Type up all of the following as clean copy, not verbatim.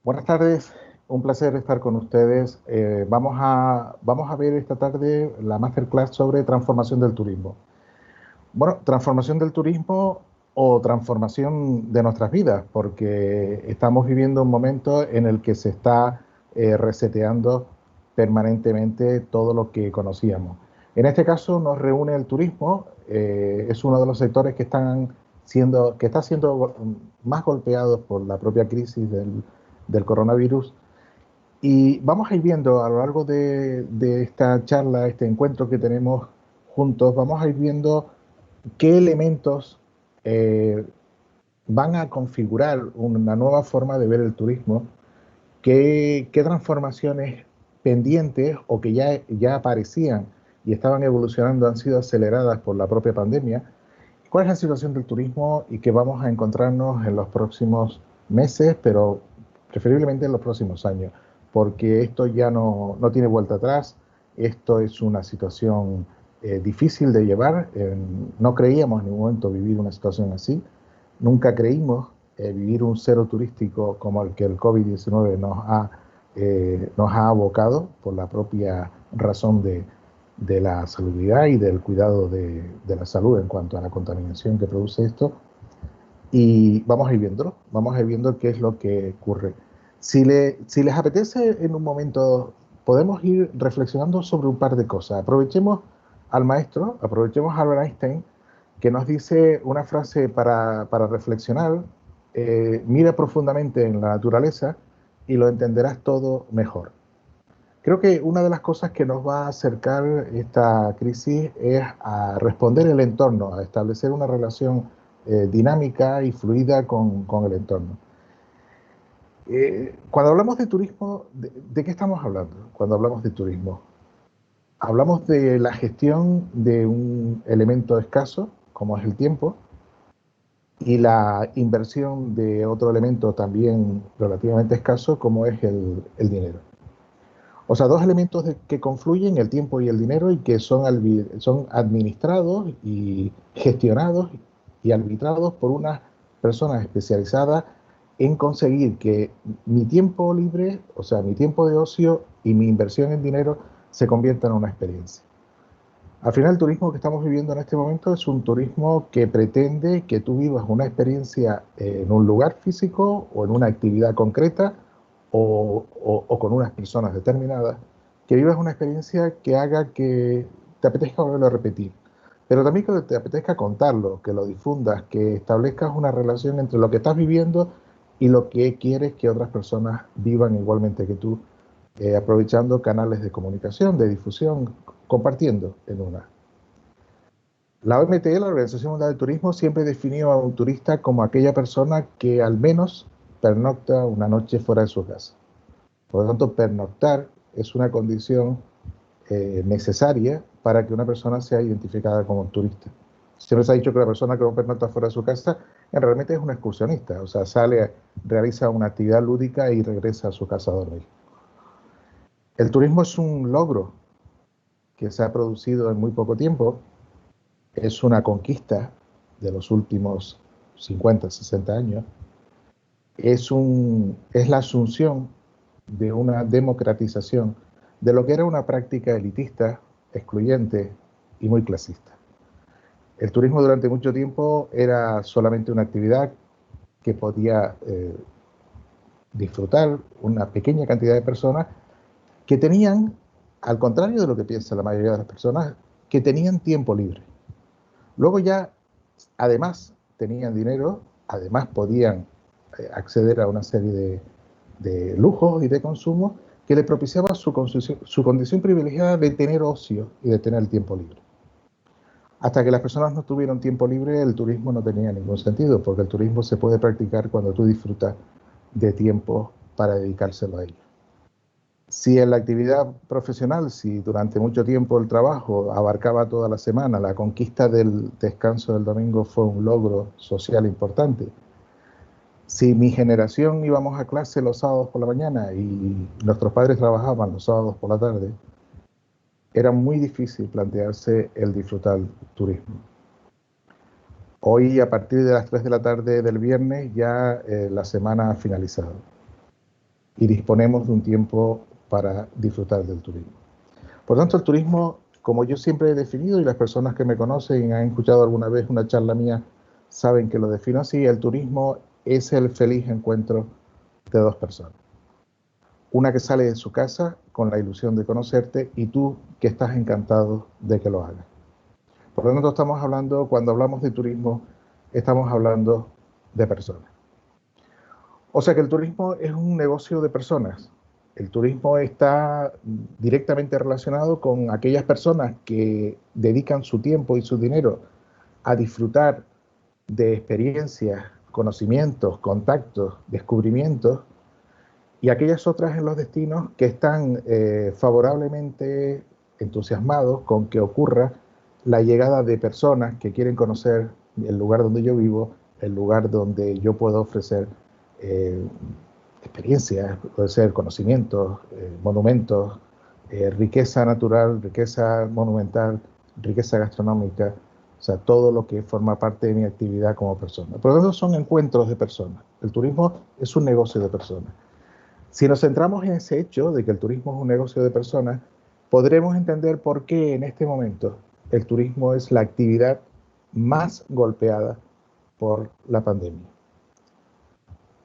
Buenas tardes, un placer estar con ustedes. Vamos a ver esta tarde la masterclass sobre transformación del turismo. Bueno, transformación del turismo o transformación de nuestras vidas, porque estamos viviendo un momento en el que se está reseteando permanentemente todo lo que conocíamos. En este caso nos reúne el turismo, es uno de los sectores que está siendo más golpeados por la propia crisis del coronavirus. Y vamos a ir viendo a lo largo de esta charla, este encuentro que tenemos juntos, vamos a ir viendo qué elementos eh, van a configurar una nueva forma de ver el turismo, qué transformaciones pendientes o que ya aparecían y estaban evolucionando han sido aceleradas por la propia pandemia, cuál es la situación del turismo y qué vamos a encontrarnos en los próximos meses, pero preferiblemente en los próximos años, porque esto ya no tiene vuelta atrás, esto es una situación difícil de llevar, no creíamos en ningún momento vivir una situación así, nunca creímos vivir un cero turístico como el que el COVID-19 nos ha abocado por la propia razón de la salubridad y del cuidado de la salud en cuanto a la contaminación que produce esto. Y vamos a ir viéndolo, vamos a ir viendo qué es lo que ocurre. Si les apetece en un momento, podemos ir reflexionando sobre un par de cosas. Aprovechemos al maestro, aprovechemos a Albert Einstein, que nos dice una frase para reflexionar, mira profundamente en la naturaleza y lo entenderás todo mejor. Creo que una de las cosas que nos va a acercar esta crisis es a responder el entorno, a establecer una relación dinámica y fluida con el entorno. Cuando hablamos de turismo, ¿de qué estamos hablando? Cuando hablamos de turismo, hablamos de la gestión de un elemento escaso, como es el tiempo, y la inversión de otro elemento también relativamente escaso, como es el dinero. O sea, dos elementos que confluyen, el tiempo y el dinero, y que son administrados y gestionados y arbitrados por unas personas especializadas en conseguir que mi tiempo libre, o sea, mi tiempo de ocio y mi inversión en dinero se conviertan en una experiencia. Al final, el turismo que estamos viviendo en este momento es un turismo que pretende que tú vivas una experiencia en un lugar físico o en una actividad concreta o con unas personas determinadas, que vivas una experiencia que haga que te apetezca volverlo a repetir, pero también que te apetezca contarlo, que lo difundas, que establezcas una relación entre lo que estás viviendo y lo que quieres que otras personas vivan igualmente que tú, aprovechando canales de comunicación, de difusión, compartiendo en una. La OMT, la Organización Mundial del Turismo, siempre definió a un turista como aquella persona que al menos pernocta una noche fuera de su casa. Por lo tanto, pernoctar es una condición necesaria para que una persona sea identificada como turista. Siempre se ha dicho que la persona que no pernocta fuera de su casa realmente es un excursionista, o sea, sale, realiza una actividad lúdica y regresa a su casa a dormir. El turismo es un logro que se ha producido en muy poco tiempo, es una conquista de los últimos 50, 60 años, es la asunción de una democratización de lo que era una práctica elitista, excluyente y muy clasista. El turismo durante mucho tiempo era solamente una actividad que podía disfrutar una pequeña cantidad de personas que tenían, al contrario de lo que piensa la mayoría de las personas, que tenían tiempo libre. Luego ya, además, tenían dinero, además podían acceder a una serie de lujos y de consumos que le propiciaba su condición privilegiada de tener ocio y de tener tiempo libre. Hasta que las personas no tuvieron tiempo libre, el turismo no tenía ningún sentido, porque el turismo se puede practicar cuando tú disfrutas de tiempo para dedicárselo a ello. Si en la actividad profesional, si durante mucho tiempo el trabajo abarcaba toda la semana, la conquista del descanso del domingo fue un logro social importante. Si mi generación íbamos a clase los sábados por la mañana y nuestros padres trabajaban los sábados por la tarde, era muy difícil plantearse el disfrutar del turismo. Hoy, a partir de las 3 de la tarde del viernes, ya la semana ha finalizado. y disponemos de un tiempo para disfrutar del turismo. Por tanto, el turismo, como yo siempre he definido, y las personas que me conocen y han escuchado alguna vez una charla mía saben que lo defino así, el turismo es el feliz encuentro de dos personas. Una que sale de su casa con la ilusión de conocerte y tú que estás encantado de que lo hagas. Por lo tanto, estamos hablando, cuando hablamos de turismo, estamos hablando de personas. O sea que el turismo es un negocio de personas. El turismo está directamente relacionado con aquellas personas que dedican su tiempo y su dinero a disfrutar de experiencias, conocimientos, contactos, descubrimientos, y aquellas otras en los destinos que están favorablemente entusiasmados con que ocurra la llegada de personas que quieren conocer el lugar donde yo vivo, el lugar donde yo puedo ofrecer experiencias, puede ser conocimientos, monumentos, riqueza natural, riqueza monumental, riqueza gastronómica, o sea, todo lo que forma parte de mi actividad como persona. Por lo tanto, son encuentros de personas. El turismo es un negocio de personas. Si nos centramos en ese hecho de que el turismo es un negocio de personas, podremos entender por qué en este momento el turismo es la actividad más golpeada por la pandemia.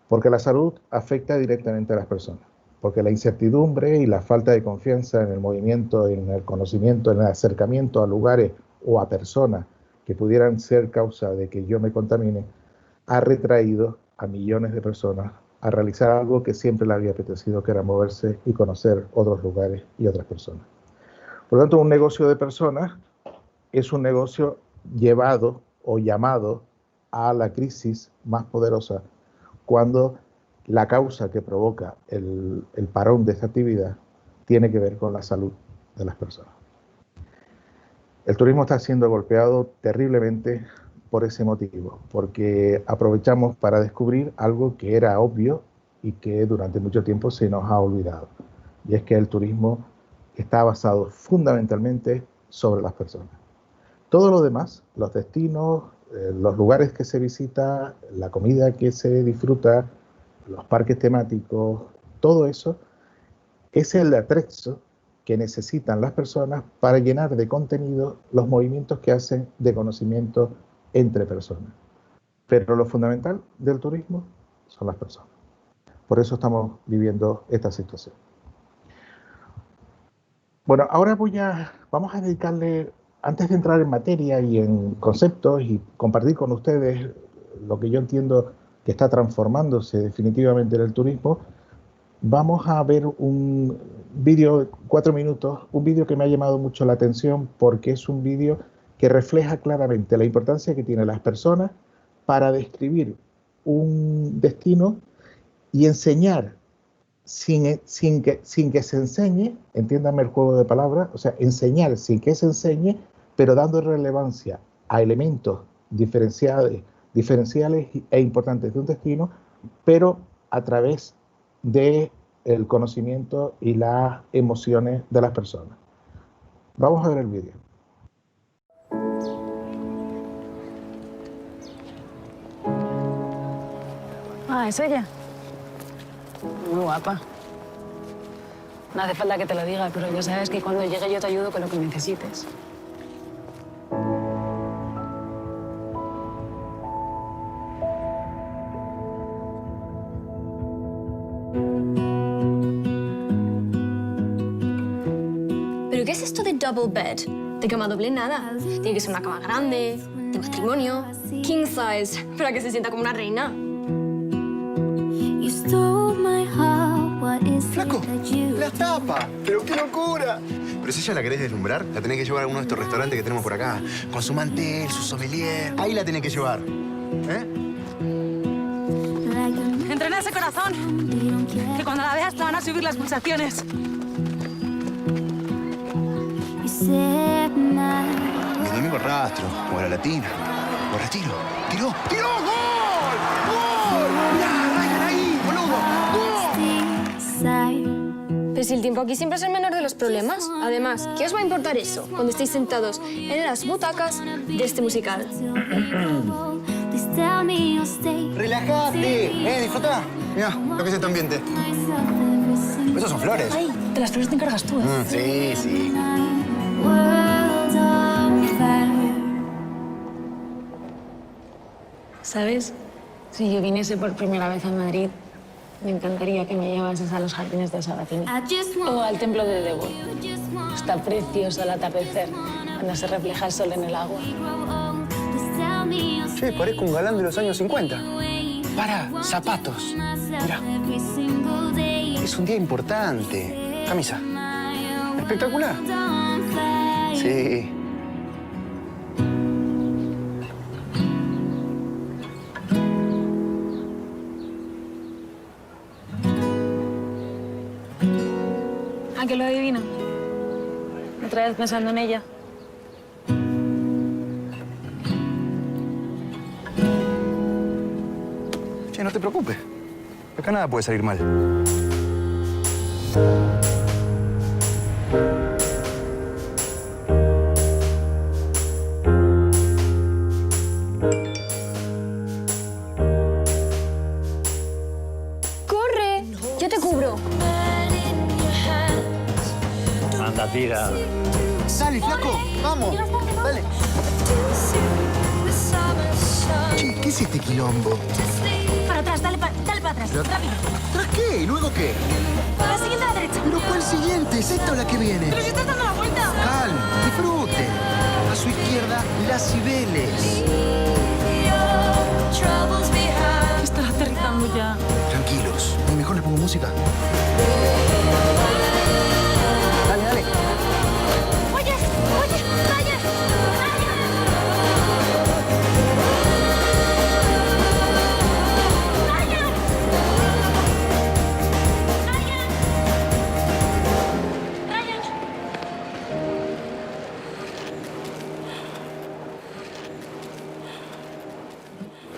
Porque la salud afecta directamente a las personas, porque la incertidumbre y la falta de confianza en el movimiento, en el conocimiento, en el acercamiento a lugares o a personas que pudieran ser causa de que yo me contamine, ha retraído a millones de personas a realizar algo que siempre le había apetecido, que era moverse y conocer otros lugares y otras personas. Por lo tanto, un negocio de personas es un negocio llevado o llamado a la crisis más poderosa cuando la causa que provoca el parón de esta actividad tiene que ver con la salud de las personas. El turismo está siendo golpeado terriblemente por ese motivo, porque aprovechamos para descubrir algo que era obvio y que durante mucho tiempo se nos ha olvidado. Y es que el turismo está basado fundamentalmente sobre las personas. Todo lo demás, los destinos, los lugares que se visita, la comida que se disfruta, los parques temáticos, todo eso es el atrezo que necesitan las personas para llenar de contenido los movimientos que hacen de conocimiento entre personas. Pero lo fundamental del turismo son las personas. Por eso estamos viviendo esta situación. Bueno, ahora vamos a dedicarle, antes de entrar en materia y en conceptos y compartir con ustedes lo que yo entiendo que está transformándose definitivamente en el turismo, vamos a ver un vídeo de 4 minutos, un vídeo que me ha llamado mucho la atención porque es un vídeo que refleja claramente la importancia que tienen las personas para describir un destino y enseñar sin que se enseñe, entiéndame el juego de palabras, o sea, enseñar sin que se enseñe, pero dando relevancia a elementos diferenciales e importantes de un destino, pero a través del conocimiento y las emociones de las personas. Vamos a ver el vídeo. Ah, ¿es ella? Muy guapa. No hace falta que te lo diga, pero ya sabes que cuando llegue yo te ayudo con lo que necesites. ¿Pero qué es esto de double bed? De cama doble nada. Tiene que ser una cama grande, de matrimonio, king size, para que se sienta como una reina. ¡Flaco! ¡La tapa! ¡Pero qué locura! Pero si ella la querés deslumbrar, la tenés que llevar a uno de estos restaurantes que tenemos por acá. Con su mantel, su sommelier. Ahí la tenés que llevar. ¿Eh? Entrena ese corazón, que cuando la veas te van a subir las pulsaciones. Mi enemigo rastro, o a la latina. O retiro. ¡Tiró! ¡Tiró! ¡Gol! ¡Gol! ¡Mirá, Ryan ahí, boludo! ¡Gol! Pero si el tiempo aquí siempre es el menor de los problemas. Además, ¿qué os va a importar eso cuando estéis sentados en las butacas de este musical? ¡Relájate! Disfrutá. Mira, lo que es este ambiente. Esos son flores. Ay, de las flores te encargas tú, ¿eh? Sí, sí. ¿Sabes? Si yo viniese por primera vez a Madrid, me encantaría que me llevases a los jardines de Sabatini o al templo de Devon. Está precioso el atardecer cuando se refleja el sol en el agua. Che, parezco un galán de los años 50. Para, zapatos. Mira. Es un día importante. Camisa. Espectacular. Sí. ¿A qué lo adivino? Otra vez pensando en ella. Che, no te preocupes. Acá nada puede salir mal. ¡Corre! Yo te cubro. Anda, tira. Dale, flaco. Vamos. Dale. Che, ¿qué es este quilombo? Para atrás, dale para atrás. Pero- Rápido. ¿Tras qué? ¿Y luego qué? La siguiente a la derecha. ¿Pero cuál siguiente? ¿Es esta o la que viene? Pero si estás dando la vuelta. Calma, disfrute. A su izquierda, las Cibeles. Estás aterrizando ya. Tranquilos. Mejor le pongo música. Dale, dale. Oye, Ryan.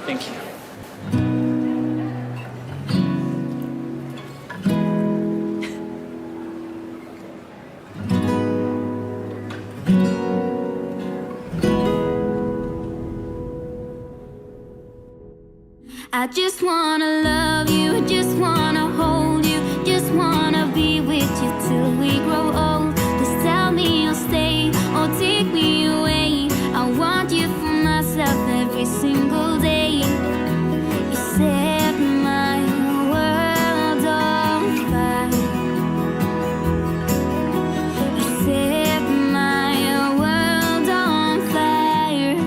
Thank you. I just wanna love you, just wanna hold you, just wanna be with you till we grow old. Just tell me you'll stay or take me away. I want you for myself every single day. You set my world on fire. You set my world on fire.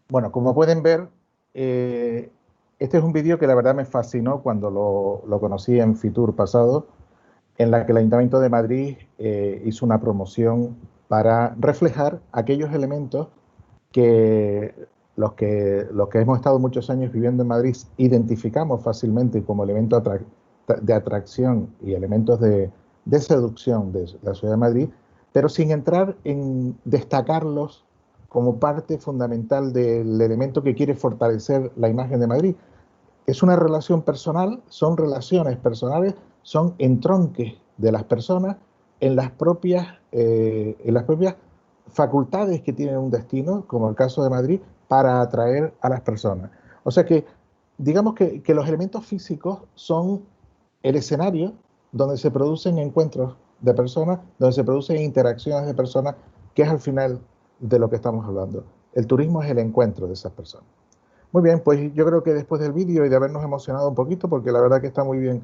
Bueno, como pueden ver, este es un vídeo que la verdad me fascinó cuando lo conocí en Fitur pasado, en la que el Ayuntamiento de Madrid hizo una promoción para reflejar aquellos elementos que los que hemos estado muchos años viviendo en Madrid identificamos fácilmente como elementos de atracción y elementos de seducción de la ciudad de Madrid, pero sin entrar en destacarlos como parte fundamental del elemento que quiere fortalecer la imagen de Madrid. Es una relación personal, son relaciones personales, son entronques de las personas en las propias facultades que tienen un destino, como el caso de Madrid, para atraer a las personas. O sea que, digamos que los elementos físicos son el escenario donde se producen encuentros de personas, donde se producen interacciones de personas, que es al final de lo que estamos hablando. El turismo es el encuentro de esas personas. Muy bien, pues yo creo que después del vídeo y de habernos emocionado un poquito, porque la verdad que está muy bien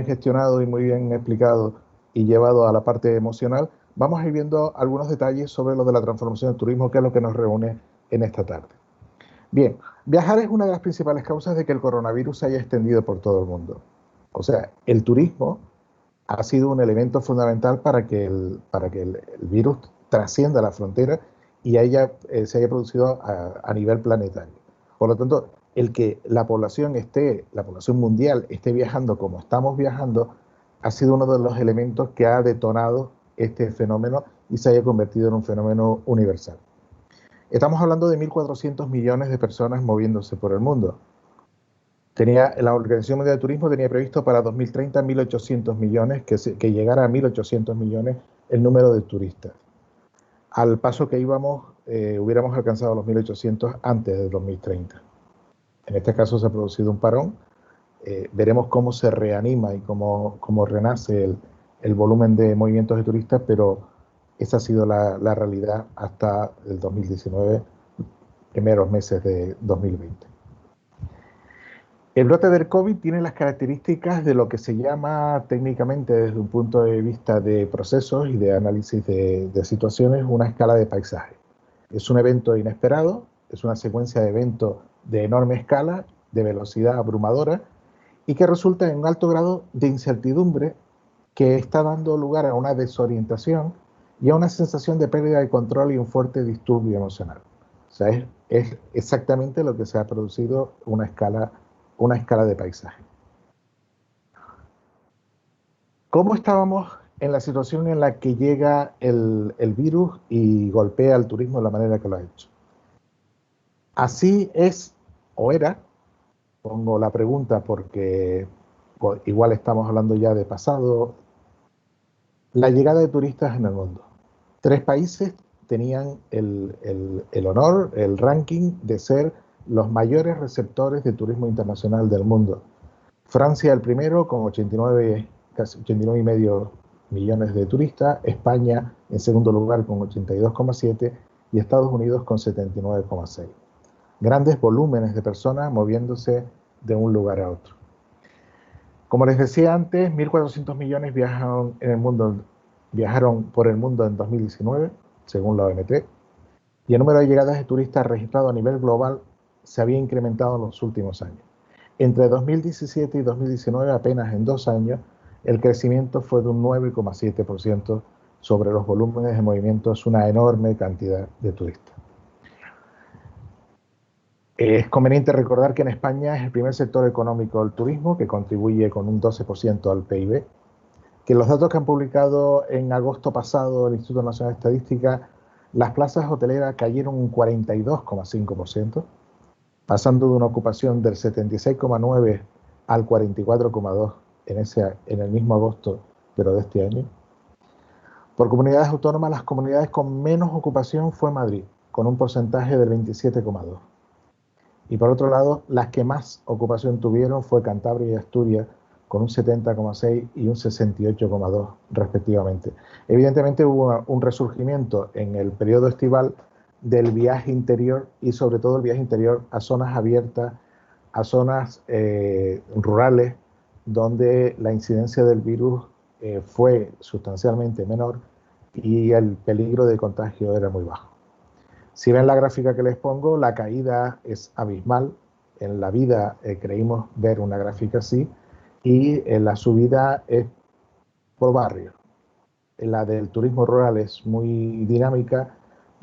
gestionado y muy bien explicado y llevado a la parte emocional, vamos a ir viendo algunos detalles sobre lo de la transformación del turismo, que es lo que nos reúne en esta tarde. Bien, viajar es una de las principales causas de que el coronavirus se haya extendido por todo el mundo. O sea, el turismo ha sido un elemento fundamental para que el virus trascienda la frontera y se haya producido a nivel planetario. Por lo tanto, el que la población mundial esté viajando como estamos viajando, ha sido uno de los elementos que ha detonado este fenómeno y se haya convertido en un fenómeno universal. Estamos hablando de 1.400 millones de personas moviéndose por el mundo. La Organización Mundial de Turismo tenía previsto para 2030 1.800 millones, que llegara a 1.800 millones el número de turistas. Al paso que íbamos, hubiéramos alcanzado los 1.800 antes de 2030. En este caso se ha producido un parón. Veremos cómo se reanima y cómo renace el volumen de movimientos de turistas, pero esa ha sido la realidad hasta el 2019, primeros meses de 2020. El brote del COVID tiene las características de lo que se llama técnicamente, desde un punto de vista de procesos y de análisis de situaciones, una escala de paisaje. Es un evento inesperado, es una secuencia de eventos de enorme escala, de velocidad abrumadora, y que resulta en un alto grado de incertidumbre que está dando lugar a una desorientación y a una sensación de pérdida de control y un fuerte disturbio emocional. O sea, es exactamente lo que se ha producido una escala de paisaje. ¿Cómo estábamos en la situación en la que llega el virus y golpea al turismo de la manera que lo ha hecho? Así es, o era, pongo la pregunta porque igual estamos hablando ya de pasado, la llegada de turistas en el mundo. 3 países tenían el honor, el ranking de ser los mayores receptores de turismo internacional del mundo. Francia el primero con 89, casi 89,5 millones de turistas, España en segundo lugar con 82,7 y Estados Unidos con 79,6. Grandes volúmenes de personas moviéndose de un lugar a otro. Como les decía antes, 1.400 millones viajaron por el mundo en 2019, según la OMT, y el número de llegadas de turistas registrado a nivel global se había incrementado en los últimos años. Entre 2017 y 2019, apenas en 2 años, el crecimiento fue de un 9,7% sobre los volúmenes de movimiento. Es una enorme cantidad de turistas. Es conveniente recordar que en España es el primer sector económico el turismo, que contribuye con un 12% al PIB, que los datos que han publicado en agosto pasado el Instituto Nacional de Estadística, las plazas hoteleras cayeron un 42,5%, pasando de una ocupación del 76,9% al 44,2% en el mismo agosto, pero de este año. Por comunidades autónomas, las comunidades con menos ocupación fue Madrid, con un porcentaje del 27,2%. Y por otro lado, las que más ocupación tuvieron fue Cantabria y Asturias, con un 70,6% y un 68,2% respectivamente. Evidentemente hubo un resurgimiento en el periodo estival del viaje interior y sobre todo el viaje interior a zonas abiertas, a zonas rurales, donde la incidencia del virus fue sustancialmente menor y el peligro de contagio era muy bajo. Si ven la gráfica que les pongo, la caída es abismal. En la vida creímos ver una gráfica así, y la subida es por barrio. La del turismo rural es muy dinámica,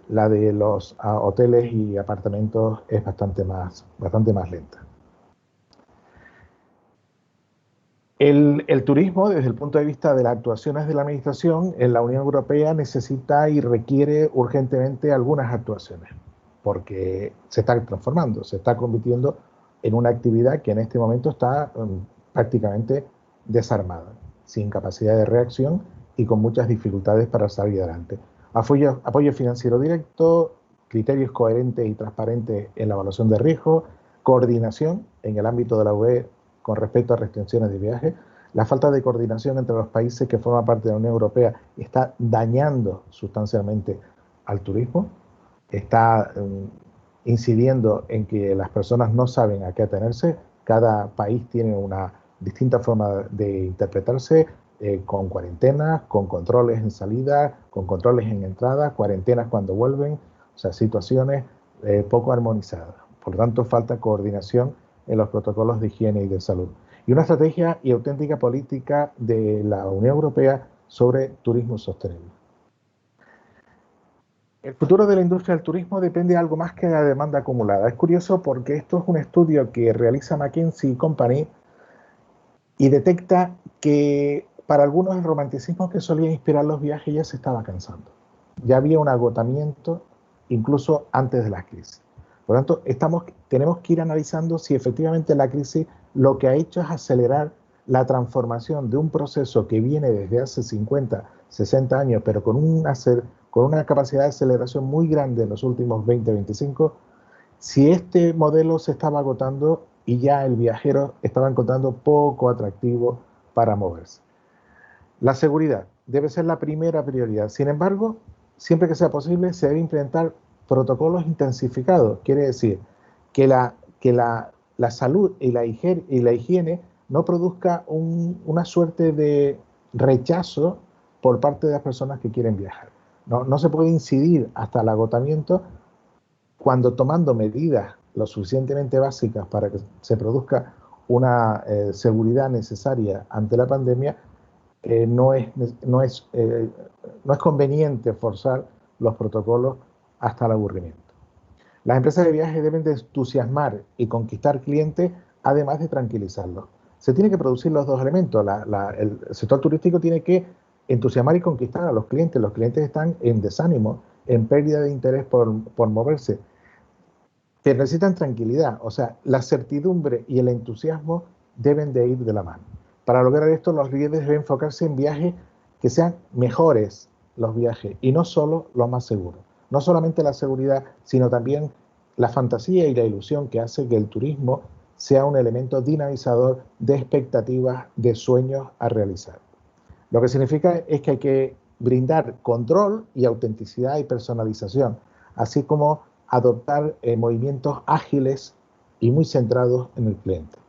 la de los hoteles y apartamentos es bastante más lenta. El turismo, desde el punto de vista de las actuaciones de la Administración, en la Unión Europea necesita y requiere urgentemente algunas actuaciones, porque se está transformando, se está convirtiendo en una actividad que en este momento está prácticamente desarmada, sin capacidad de reacción y con muchas dificultades para salir adelante. Apoyo financiero directo, criterios coherentes y transparentes en la evaluación de riesgo, coordinación en el ámbito de la UE con respecto a restricciones de viaje. La falta de coordinación entre los países que forman parte de la Unión Europea está dañando sustancialmente al turismo, está incidiendo en que las personas no saben a qué atenerse. Cada país tiene una distinta forma de interpretarse, con cuarentenas, con controles en salida, con controles en entrada, cuarentenas cuando vuelven, o sea, situaciones poco armonizadas. Por lo tanto, falta coordinación en los protocolos de higiene y de salud. Y una estrategia y auténtica política de la Unión Europea sobre turismo sostenible. El futuro de la industria del turismo depende de algo más que de la demanda acumulada. Es curioso porque esto es un estudio que realiza McKinsey & Company y detecta que para algunos el romanticismo que solía inspirar los viajes ya se estaba cansando. Ya había un agotamiento incluso antes de la crisis. Por lo tanto, tenemos que ir analizando si efectivamente la crisis lo que ha hecho es acelerar la transformación de un proceso que viene desde hace 50, 60 años, pero con una capacidad de aceleración muy grande en los últimos 20, 25, si este modelo se estaba agotando y ya el viajero estaba encontrando poco atractivo para moverse. La seguridad debe ser la primera prioridad. Sin embargo, siempre que sea posible, se debe implementar protocolos intensificados. Quiere decir que la salud y la higiene no produzca una suerte de rechazo por parte de las personas que quieren viajar. No se puede incidir hasta el agotamiento cuando tomando medidas lo suficientemente básicas para que se produzca una seguridad necesaria ante la pandemia, no es conveniente forzar los protocolos hasta el aburrimiento. Las empresas de viaje deben de entusiasmar y conquistar clientes, además de tranquilizarlos. Se tienen que producir los dos elementos. El sector turístico tiene que entusiasmar y conquistar a los clientes. Los clientes están en desánimo, en pérdida de interés por moverse, pero necesitan tranquilidad. O sea, la certidumbre y el entusiasmo deben de ir de la mano. Para lograr esto, los líderes deben enfocarse en viajes que sean mejores, los viajes, y no solo los más seguros. No solamente la seguridad, sino también la fantasía y la ilusión que hace que el turismo sea un elemento dinamizador de expectativas, de sueños a realizar. Lo que significa es que hay que brindar control y autenticidad y personalización, así como adoptar movimientos ágiles y muy centrados en el cliente.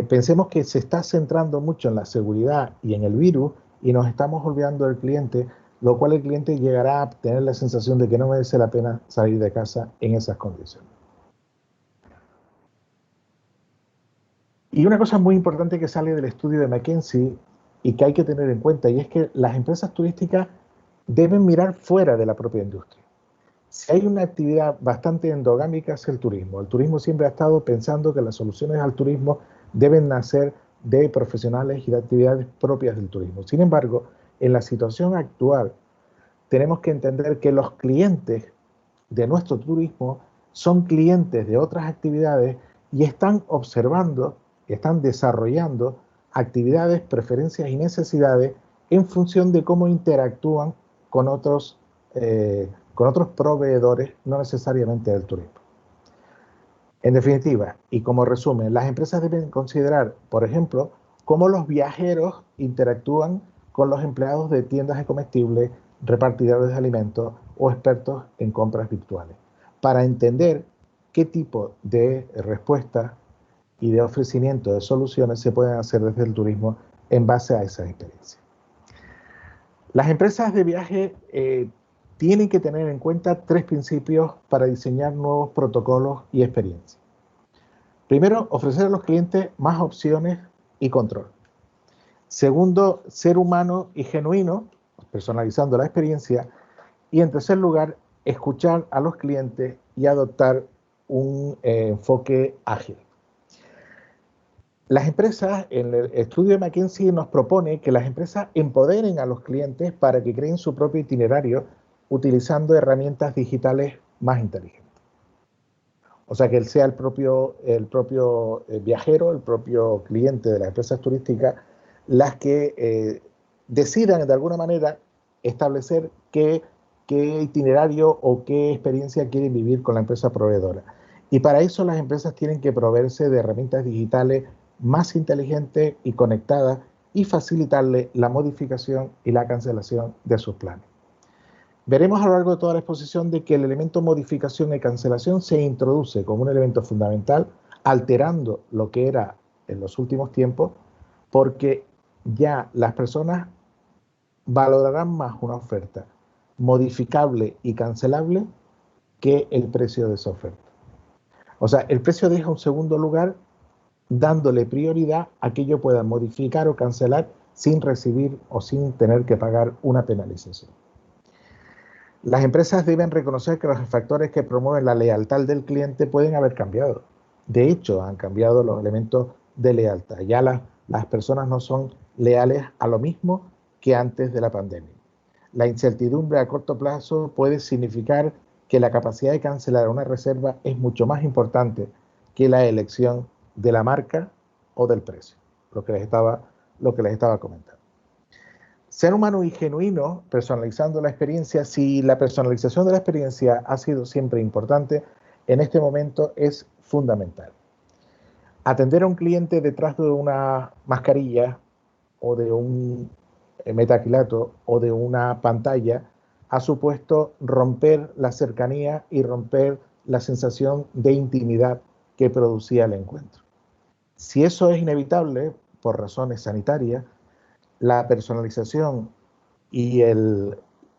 Pensemos que se está centrando mucho en la seguridad y en el virus y nos estamos olvidando del cliente, lo cual el cliente llegará a tener la sensación de que no merece la pena salir de casa en esas condiciones. Y una cosa muy importante que sale del estudio de McKinsey y que hay que tener en cuenta, y es que las empresas turísticas deben mirar fuera de la propia industria. Si hay una actividad bastante endogámica es el turismo. El turismo siempre ha estado pensando que las soluciones al turismo deben nacer de profesionales y de actividades propias del turismo. Sin embargo, en la situación actual, tenemos que entender que los clientes de nuestro turismo son clientes de otras actividades y están observando, están desarrollando actividades, preferencias y necesidades en función de cómo interactúan con otros proveedores, no necesariamente del turismo. En definitiva, y como resumen, las empresas deben considerar, por ejemplo, cómo los viajeros interactúan con los empleados de tiendas de comestibles, repartidores de alimentos o expertos en compras virtuales, para entender qué tipo de respuestas y de ofrecimiento de soluciones se pueden hacer desde el turismo en base a esa experiencia. Las empresas de viaje tienen que tener en cuenta 3 principios para diseñar nuevos protocolos y experiencias. Primero, ofrecer a los clientes más opciones y control. Segundo, ser humano y genuino, personalizando la experiencia. Y en tercer lugar, escuchar a los clientes y adoptar un enfoque ágil. Las empresas, en el estudio de McKinsey nos propone que las empresas empoderen a los clientes para que creen su propio itinerario utilizando herramientas digitales más inteligentes. O sea, que él sea el propio viajero, el propio cliente de las empresas turísticas, las que decidan de alguna manera establecer qué itinerario o qué experiencia quieren vivir con la empresa proveedora. Y para eso las empresas tienen que proveerse de herramientas digitales más inteligentes y conectadas y facilitarle la modificación y la cancelación de sus planes. Veremos a lo largo de toda la exposición de que el elemento modificación y cancelación se introduce como un elemento fundamental, alterando lo que era en los últimos tiempos, porque ya las personas valorarán más una oferta modificable y cancelable que el precio de esa oferta. O sea, el precio deja un segundo lugar, dándole prioridad a que yo pueda modificar o cancelar sin recibir o sin tener que pagar una penalización. Las empresas deben reconocer que los factores que promueven la lealtad del cliente pueden haber cambiado. De hecho, han cambiado los elementos de lealtad. Ya las personas no son leales a lo mismo que antes de la pandemia. La incertidumbre a corto plazo puede significar que la capacidad de cancelar una reserva es mucho más importante que la elección de la marca o del precio, lo que les estaba comentando. Ser humano y genuino, personalizando la experiencia. Si la personalización de la experiencia ha sido siempre importante, en este momento es fundamental. Atender a un cliente detrás de una mascarilla o de un metacrilato o de una pantalla ha supuesto romper la cercanía y romper la sensación de intimidad que producía el encuentro. Si eso es inevitable por razones sanitarias, la personalización y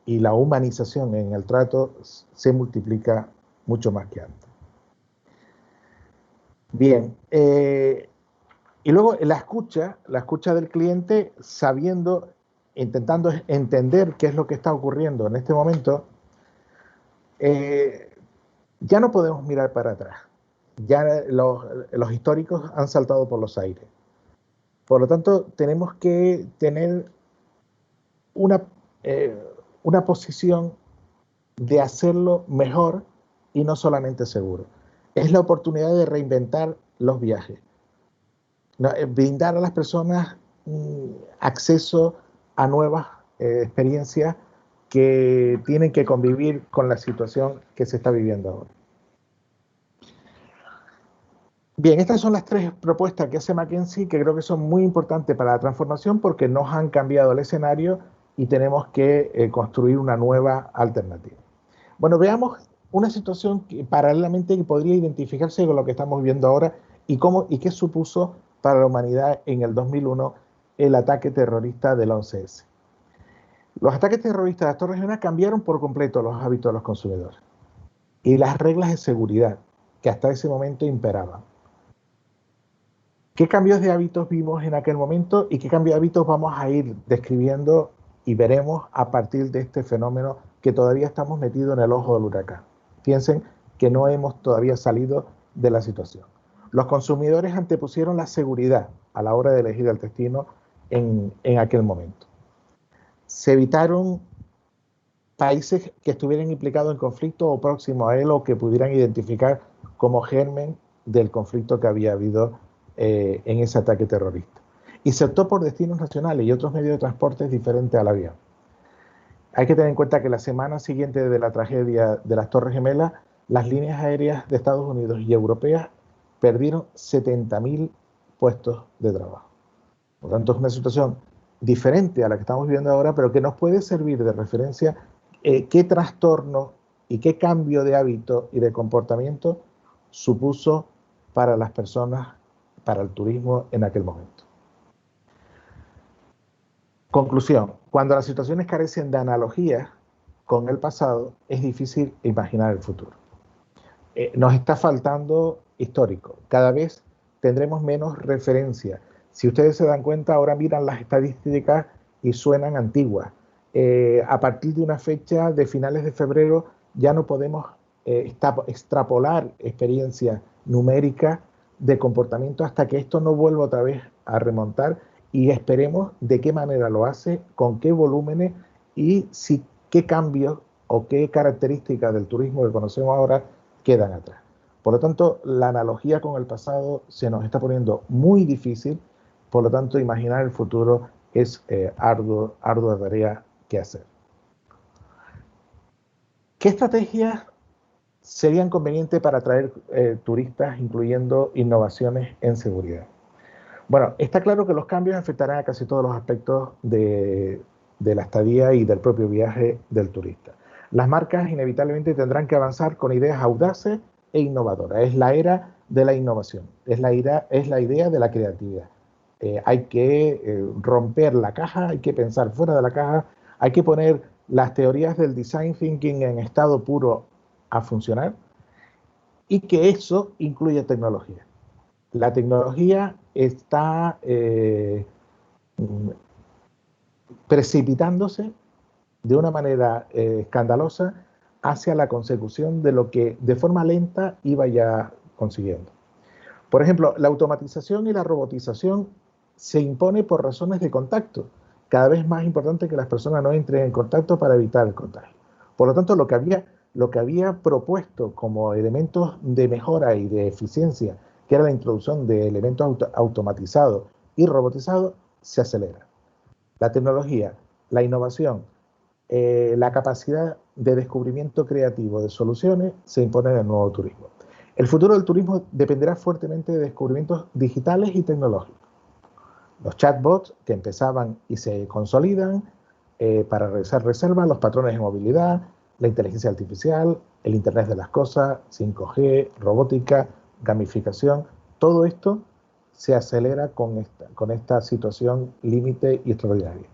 la humanización en el trato se multiplica mucho más que antes. Bien, y luego la escucha del cliente sabiendo, intentando entender qué es lo que está ocurriendo en este momento, ya no podemos mirar para atrás. Ya los históricos han saltado por los aires. Por lo tanto, tenemos que tener una posición de hacerlo mejor y no solamente seguro. Es la oportunidad de reinventar los viajes, brindar a las personas acceso a nuevas experiencias que tienen que convivir con la situación que se está viviendo ahora. Bien, estas son las 3 propuestas que hace McKinsey, que creo que son muy importantes para la transformación porque nos han cambiado el escenario y tenemos que construir una nueva alternativa. Bueno, veamos una situación que paralelamente que podría identificarse con lo que estamos viviendo ahora y qué supuso para la humanidad en el 2001 el ataque terrorista del 11S. Los ataques terroristas de las Torres Gemelas cambiaron por completo los hábitos de los consumidores y las reglas de seguridad que hasta ese momento imperaban. ¿Qué cambios de hábitos vimos en aquel momento y qué cambios de hábitos vamos a ir describiendo y veremos a partir de este fenómeno que todavía estamos metidos en el ojo del huracán? Piensen que no hemos todavía salido de la situación. Los consumidores antepusieron la seguridad a la hora de elegir el destino en aquel momento. Se evitaron países que estuvieran implicados en conflicto o próximos a él o que pudieran identificar como germen del conflicto que había habido en ese ataque terrorista. Y se optó por destinos nacionales y otros medios de transporte diferentes al avión. Hay que tener en cuenta que la semana siguiente de la tragedia de las Torres Gemelas, las líneas aéreas de Estados Unidos y europeas perdieron 70.000 puestos de trabajo. Por lo tanto, es una situación diferente a la que estamos viviendo ahora, pero que nos puede servir de referencia qué trastorno y qué cambio de hábito y de comportamiento supuso para las personas, para el turismo en aquel momento. Conclusión: cuando las situaciones carecen de analogías con el pasado, es difícil imaginar el futuro. Nos está faltando histórico. Cada vez tendremos menos referencia. Si ustedes se dan cuenta, ahora miran las estadísticas y suenan antiguas. A partir de una fecha de finales de febrero ya no podemos extrapolar experiencias numéricas de comportamiento hasta que esto no vuelva otra vez a remontar, y esperemos de qué manera lo hace, con qué volúmenes y qué cambios o qué características del turismo que conocemos ahora quedan atrás. Por lo tanto, la analogía con el pasado se nos está poniendo muy difícil, por lo tanto, imaginar el futuro es ardua tarea que hacer. ¿Qué estrategias serían convenientes para atraer turistas, incluyendo innovaciones en seguridad? Bueno, está claro que los cambios afectarán a casi todos los aspectos de la estadía y del propio viaje del turista. Las marcas inevitablemente tendrán que avanzar con ideas audaces e innovadoras. Es la era de la innovación, es la idea de la creatividad. Hay que romper la caja, hay que pensar fuera de la caja, hay que poner las teorías del design thinking en estado puro a funcionar, y que eso incluye tecnología. La tecnología está precipitándose de una manera escandalosa hacia la consecución de lo que de forma lenta iba ya consiguiendo. Por ejemplo, la automatización y la robotización se impone por razones de contacto. Cada vez más importante que las personas no entren en contacto para evitar el contagio. Por lo tanto, lo que había propuesto como elementos de mejora y de eficiencia, que era la introducción de elementos automatizados y robotizados, se acelera. La tecnología, la innovación, la capacidad de descubrimiento creativo de soluciones se impone en el nuevo turismo. El futuro del turismo dependerá fuertemente de descubrimientos digitales y tecnológicos. Los chatbots que empezaban y se consolidan para realizar reservas, los patrones de movilidad, la inteligencia artificial, el Internet de las cosas, 5G, robótica, gamificación, todo esto se acelera con esta situación límite y extraordinaria.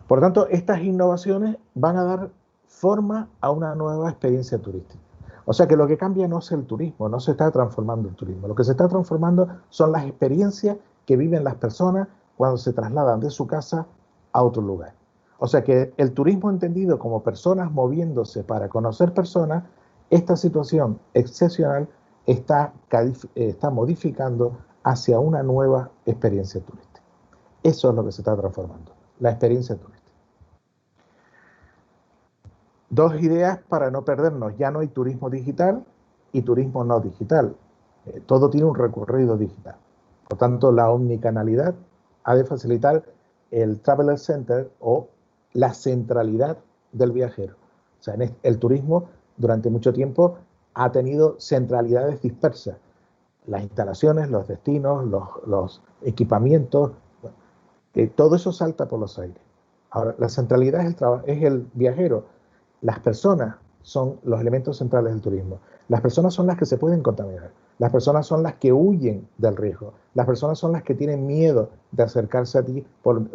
Por tanto, estas innovaciones van a dar forma a una nueva experiencia turística. O sea que lo que cambia no es el turismo, no se está transformando el turismo. Lo que se está transformando son las experiencias que viven las personas cuando se trasladan de su casa a otro lugar. O sea que el turismo entendido como personas moviéndose para conocer personas, esta situación excepcional está modificando hacia una nueva experiencia turística. Eso es lo que se está transformando, la experiencia turística. Dos ideas para no perdernos. Ya no hay turismo digital y turismo no digital. Todo tiene un recorrido digital. Por tanto, la omnicanalidad ha de facilitar el Traveler Center o la centralidad del viajero. O sea, el turismo durante mucho tiempo ha tenido centralidades dispersas. Las instalaciones, los destinos, los equipamientos, todo eso salta por los aires. Ahora, la centralidad es el viajero. Las personas son los elementos centrales del turismo. Las personas son las que se pueden contaminar. Las personas son las que huyen del riesgo. Las personas son las que tienen miedo de acercarse a ti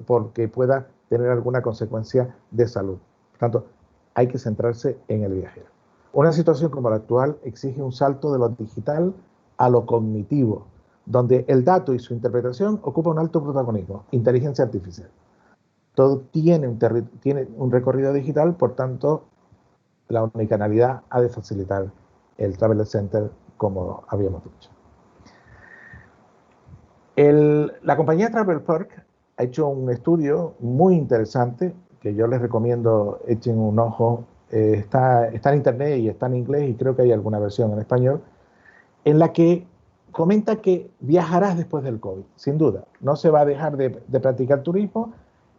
porque pueda tener alguna consecuencia de salud. Por tanto, hay que centrarse en el viajero. Una situación como la actual exige un salto de lo digital a lo cognitivo, donde el dato y su interpretación ocupan un alto protagonismo. Inteligencia artificial. Todo tiene un recorrido digital, por tanto, la omnicanalidad ha de facilitar el Travel Center, como habíamos dicho. La compañía TravelPerk ha hecho un estudio muy interesante, que yo les recomiendo echen un ojo. Está en internet y está en inglés, y creo que hay alguna versión en español, en la que comenta que viajarás después del COVID, sin duda. No se va a dejar de practicar turismo,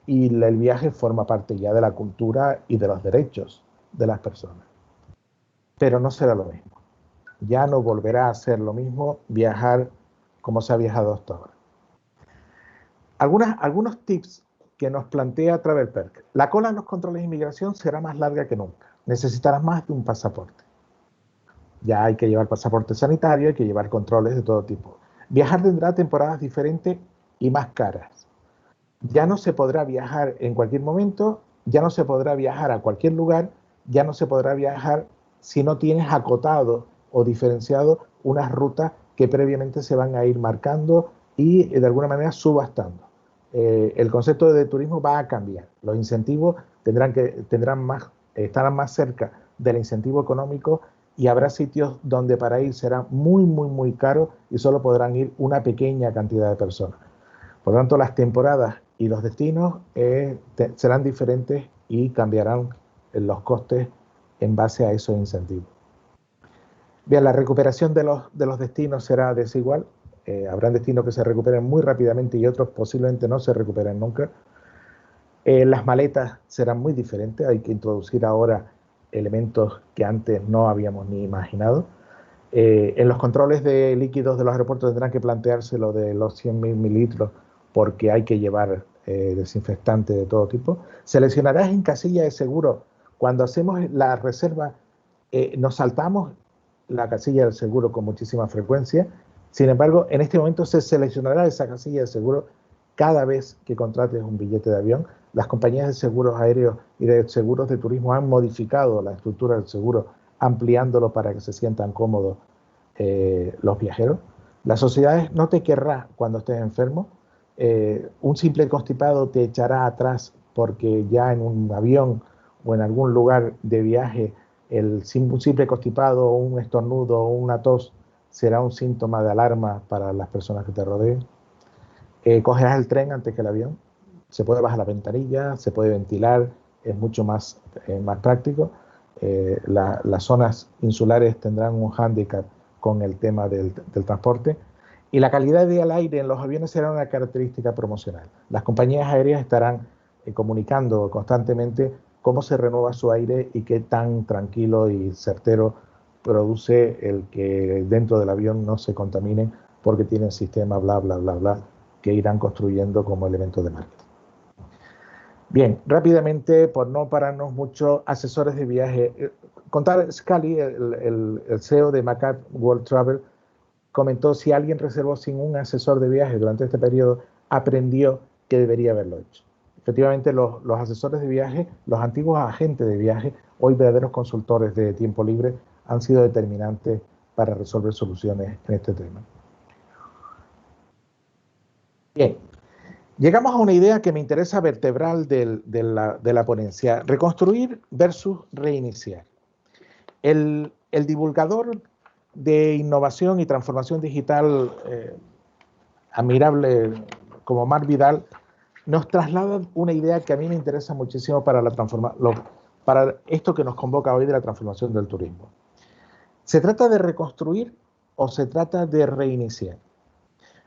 y el viaje forma parte ya de la cultura y de los derechos de las personas. Pero no será lo mismo. Ya no volverá a ser lo mismo viajar como se ha viajado hasta ahora. Algunos tips que nos plantea TravelPerk. La cola en los controles de inmigración será más larga que nunca. Necesitarás más de un pasaporte. Ya hay que llevar pasaporte sanitario, hay que llevar controles de todo tipo. Viajar tendrá temporadas diferentes y más caras. Ya no se podrá viajar en cualquier momento, ya no se podrá viajar a cualquier lugar, ya no se podrá viajar si no tienes acotado o diferenciado unas rutas que previamente se van a ir marcando y de alguna manera subastando. El concepto de turismo va a cambiar. Los incentivos estarán más cerca del incentivo económico, y habrá sitios donde para ir será muy, muy, muy caro y solo podrán ir una pequeña cantidad de personas. Por lo tanto, las temporadas y los destinos serán diferentes y cambiarán los costes en base a esos incentivos. Bien, la recuperación de los destinos será desigual. Habrán destinos que se recuperen muy rápidamente y otros posiblemente no se recuperen nunca. Las maletas serán muy diferentes. Hay que introducir ahora elementos que antes no habíamos ni imaginado. En los controles de líquidos de los aeropuertos tendrán que plantearse lo de los 100.000 mililitros, porque hay que llevar desinfectante de todo tipo. Seleccionarás en casilla de seguro. Cuando hacemos la reserva, nos saltamos la casilla del seguro con muchísima frecuencia. Sin embargo, en este momento se seleccionará esa casilla de seguro cada vez que contrates un billete de avión. Las compañías de seguros aéreos y de seguros de turismo han modificado la estructura del seguro, ampliándolo para que se sientan cómodos los viajeros. Las sociedades no te querrá cuando estés enfermo. Un simple constipado te echará atrás, porque ya en un avión o en algún lugar de viaje un simple constipado o un estornudo o una tos será un síntoma de alarma para las personas que te rodeen. Cogerás el tren antes que el avión. Se puede bajar la ventanilla, se puede ventilar, es mucho más práctico. Las zonas insulares tendrán un hándicap con el tema del transporte. Y la calidad del aire en los aviones será una característica promocional. Las compañías aéreas estarán comunicando constantemente cómo se renueva su aire y qué tan tranquilo y certero produce el que dentro del avión no se contaminen porque tienen sistema bla, bla, bla, bla, que irán construyendo como elemento de marketing. Bien, rápidamente, por no pararnos mucho, asesores de viaje. Contar Scully, el CEO de Macap World Travel, comentó: si alguien reservó sin un asesor de viaje durante este periodo, aprendió que debería haberlo hecho. Efectivamente, los asesores de viaje, los antiguos agentes de viaje, hoy verdaderos consultores de tiempo libre, han sido determinantes para resolver soluciones en este tema. Bien, llegamos a una idea que me interesa vertebral de la ponencia: reconstruir versus reiniciar. El divulgador de innovación y transformación digital admirable como Marc Vidal nos traslada una idea que a mí me interesa muchísimo para esto que nos convoca hoy de la transformación del turismo. ¿Se trata de reconstruir o se trata de reiniciar?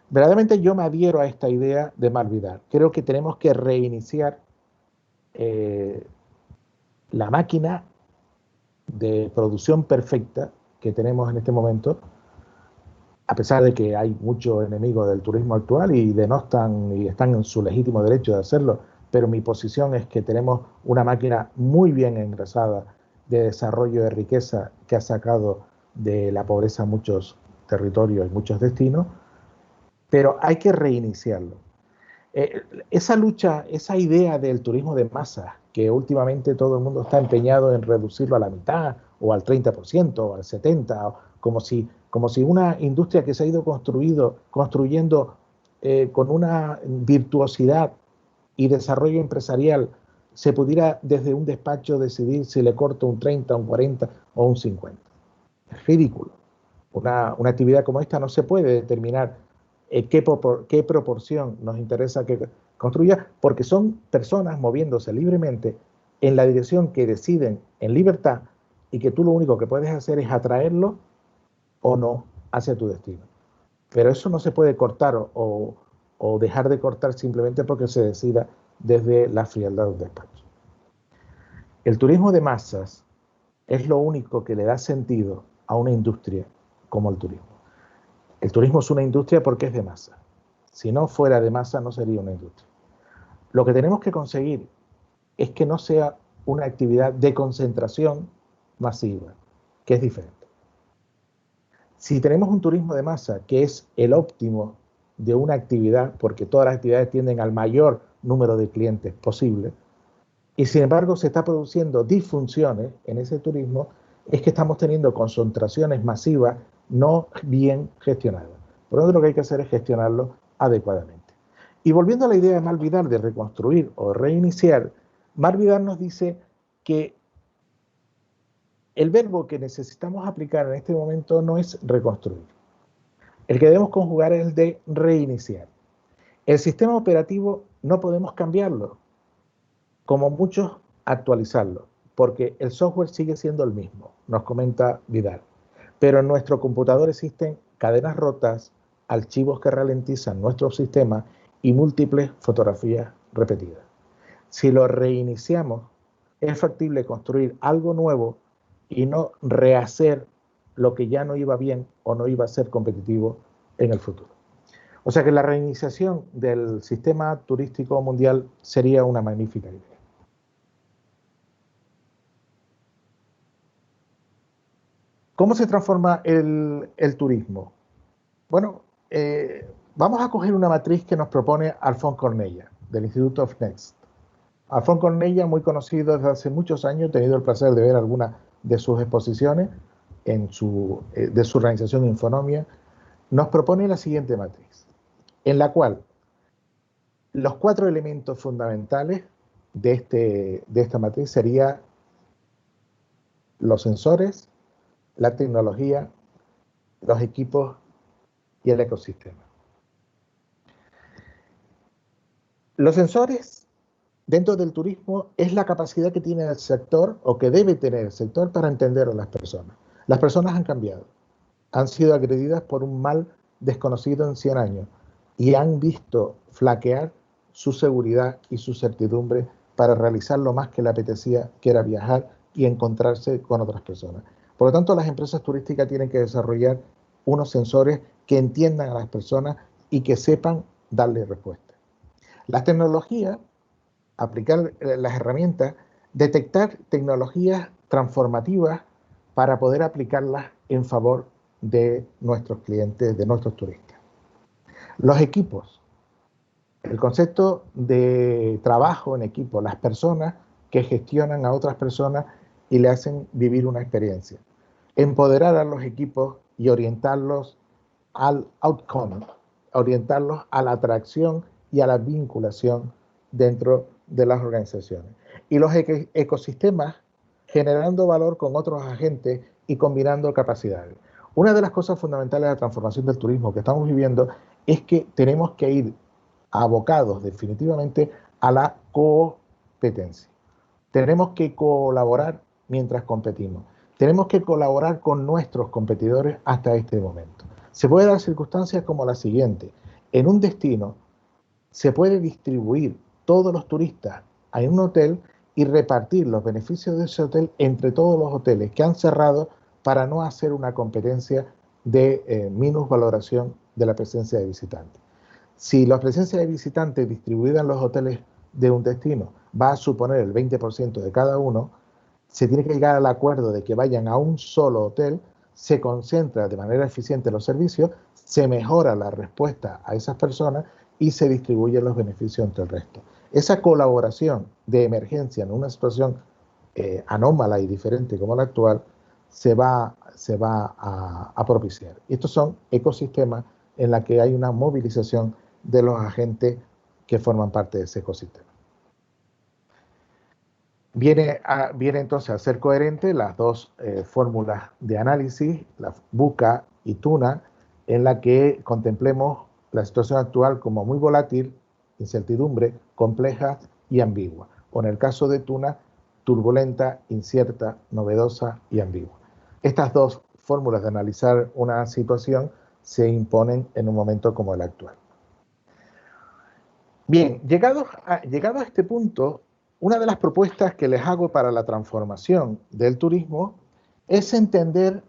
Verdaderamente yo me adhiero a esta idea de Marc Vidal. Creo que tenemos que reiniciar la máquina de producción perfecta que tenemos en este momento, a pesar de que hay muchos enemigos del turismo actual y están en su legítimo derecho de hacerlo, pero mi posición es que tenemos una máquina muy bien engrasada de desarrollo de riqueza que ha sacado de la pobreza muchos territorios y muchos destinos, pero hay que reiniciarlo. Esa lucha, esa idea del turismo de masas, que últimamente todo el mundo está empeñado en reducirlo a la mitad, o al 30%, o al 70%, como si una industria que se ha ido construyendo con una virtuosidad y desarrollo empresarial se pudiera desde un despacho decidir si le corto un 30, un 40 o un 50. Es ridículo. Una actividad como esta no se puede determinar qué proporción nos interesa que construya, porque son personas moviéndose libremente en la dirección que deciden en libertad, y que tú lo único que puedes hacer es atraerlo o no hacia tu destino. Pero eso no se puede cortar o dejar de cortar simplemente porque se decida desde la frialdad de un despacho. El turismo de masas es lo único que le da sentido a una industria como el turismo. El turismo es una industria porque es de masa. Si no fuera de masa, no sería una industria. Lo que tenemos que conseguir es que no sea una actividad de concentración masiva, que es diferente. Si tenemos un turismo de masa, que es el óptimo de una actividad, porque todas las actividades tienden al mayor número de clientes posible, y sin embargo se está produciendo disfunciones en ese turismo, es que estamos teniendo concentraciones masivas no bien gestionadas. Por lo tanto, lo que hay que hacer es gestionarlo adecuadamente. Y volviendo a la idea de Marc Vidal de reconstruir o reiniciar, Marc Vidal nos dice que el verbo que necesitamos aplicar en este momento no es reconstruir. El que debemos conjugar es el de reiniciar. El sistema operativo no podemos cambiarlo, como muchos actualizarlo, porque el software sigue siendo el mismo, nos comenta Vidal. Pero en nuestro computador existen cadenas rotas, archivos que ralentizan nuestro sistema y múltiples fotografías repetidas. Si lo reiniciamos, es factible construir algo nuevo y no rehacer lo que ya no iba bien o no iba a ser competitivo en el futuro. O sea que la reiniciación del sistema turístico mundial sería una magnífica idea. ¿Cómo se transforma el turismo? Bueno, vamos a coger una matriz que nos propone Alfons Cornella, del Institute of Next. Alfons Cornella, muy conocido desde hace muchos años, he tenido el placer de ver algunas de sus exposiciones de su organización Infonomia, nos propone la siguiente matriz, en la cual los 4 elementos fundamentales de esta matriz serían los sensores, la tecnología, los equipos y el ecosistema. Los sensores dentro del turismo es la capacidad que tiene el sector o que debe tener el sector para entender a las personas. Las personas han cambiado, han sido agredidas por un mal desconocido en 100 años y han visto flaquear su seguridad y su certidumbre para realizar lo más que le apetecía, que era viajar y encontrarse con otras personas. Por lo tanto, las empresas turísticas tienen que desarrollar unos sensores que entiendan a las personas y que sepan darle respuesta. Las tecnologías, aplicar las herramientas, detectar tecnologías transformativas para poder aplicarlas en favor de nuestros clientes, de nuestros turistas. Los equipos, el concepto de trabajo en equipo, las personas que gestionan a otras personas y le hacen vivir una experiencia. Empoderar a los equipos y orientarlos al outcome, orientarlos a la atracción y a la vinculación dentro de las organizaciones. Y los ecosistemas generando valor con otros agentes y combinando capacidades. Una de las cosas fundamentales de la transformación del turismo que estamos viviendo es que tenemos que ir abocados definitivamente a la competencia. Tenemos que colaborar mientras competimos. Tenemos que colaborar con nuestros competidores hasta este momento. Se puede dar circunstancias como la siguiente. En un destino se puede distribuir todos los turistas en un hotel y repartir los beneficios de ese hotel entre todos los hoteles que han cerrado para no hacer una competencia de minusvaloración de la presencia de visitantes. Si la presencia de visitantes distribuida en los hoteles de un destino va a suponer el 20% de cada uno, se tiene que llegar al acuerdo de que vayan a un solo hotel, se concentra de manera eficiente los servicios, se mejora la respuesta a esas personas y se distribuyen los beneficios entre el resto. Esa colaboración de emergencia en una situación anómala y diferente como la actual se va a propiciar. Y estos son ecosistemas en los que hay una movilización de los agentes que forman parte de ese ecosistema. Viene entonces a ser coherente las dos fórmulas de análisis, la BUCA y TUNA, en la que contemplemos la situación actual como muy volátil, incertidumbre, compleja y ambigua. O en el caso de TUNA, turbulenta, incierta, novedosa y ambigua. Estas dos fórmulas de analizar una situación se imponen en un momento como el actual. Bien, llegado a este punto, una de las propuestas que les hago para la transformación del turismo es entender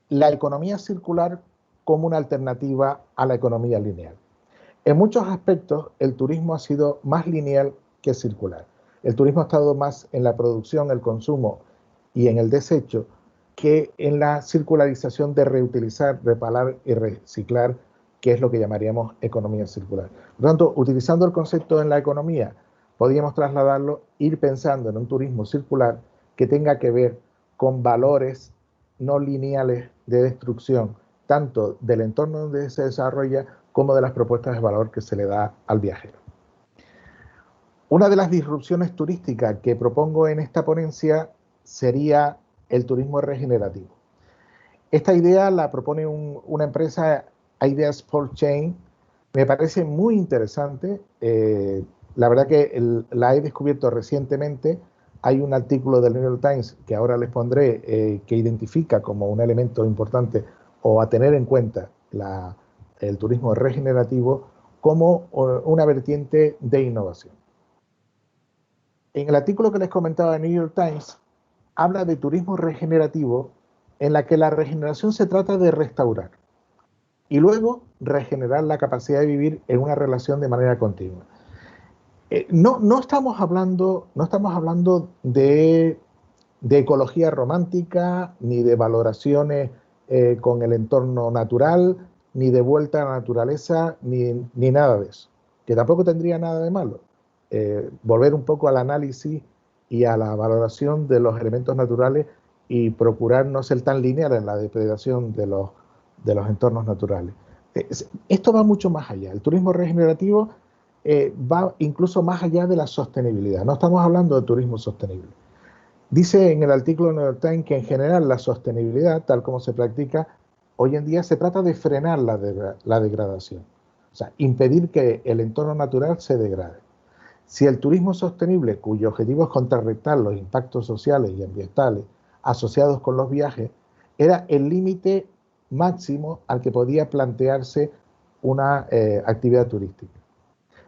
la economía circular como una alternativa a la economía lineal. En muchos aspectos, el turismo ha sido más lineal que circular. El turismo ha estado más en la producción, el consumo y en el desecho que en la circularización de reutilizar, reparar y reciclar, que es lo que llamaríamos economía circular. Por lo tanto, utilizando el concepto en la economía, podríamos trasladarlo, ir pensando en un turismo circular que tenga que ver con valores no lineales de destrucción, tanto del entorno donde se desarrolla como de las propuestas de valor que se le da al viajero. Una de las disrupciones turísticas que propongo en esta ponencia sería el turismo regenerativo. Esta idea la propone una empresa, Ideas Sport Chain. Me parece muy interesante. La verdad que la he descubierto recientemente. Hay un artículo del New York Times que ahora les pondré que identifica como un elemento importante o a tener en cuenta el turismo regenerativo como una vertiente de innovación. En el artículo que les comentaba de New York Times, habla de turismo regenerativo en la que la regeneración se trata de restaurar y luego regenerar la capacidad de vivir en una relación de manera continua. No estamos hablando de ecología romántica, ni de valoraciones con el entorno natural, ni de vuelta a la naturaleza, ni nada de eso, que tampoco tendría nada de malo. Volver un poco al análisis y a la valoración de los elementos naturales y procurar no ser tan lineal en la depredación de los entornos naturales. Esto va mucho más allá. El turismo regenerativo va incluso más allá de la sostenibilidad. No estamos hablando de turismo sostenible. Dice en el artículo de New York Times que en general la sostenibilidad, tal como se practica hoy en día, se trata de frenar la degradación. O sea, impedir que el entorno natural se degrade. Si el turismo sostenible, cuyo objetivo es contrarrestar los impactos sociales y ambientales asociados con los viajes, era el límite máximo al que podía plantearse una actividad turística.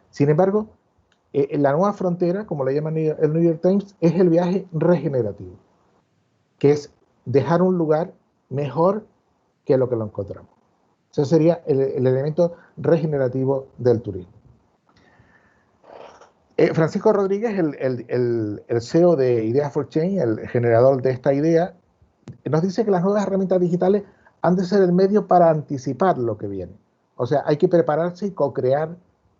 Sin embargo, la nueva frontera, como le llaman el New York Times, es el viaje regenerativo, que es dejar un lugar mejor que lo que lo encontramos. Ese sería el elemento regenerativo del turismo. Francisco Rodríguez, el CEO de Ideas for Change, el generador de esta idea, nos dice que las nuevas herramientas digitales han de ser el medio para anticipar lo que viene. O sea, hay que prepararse y co-crear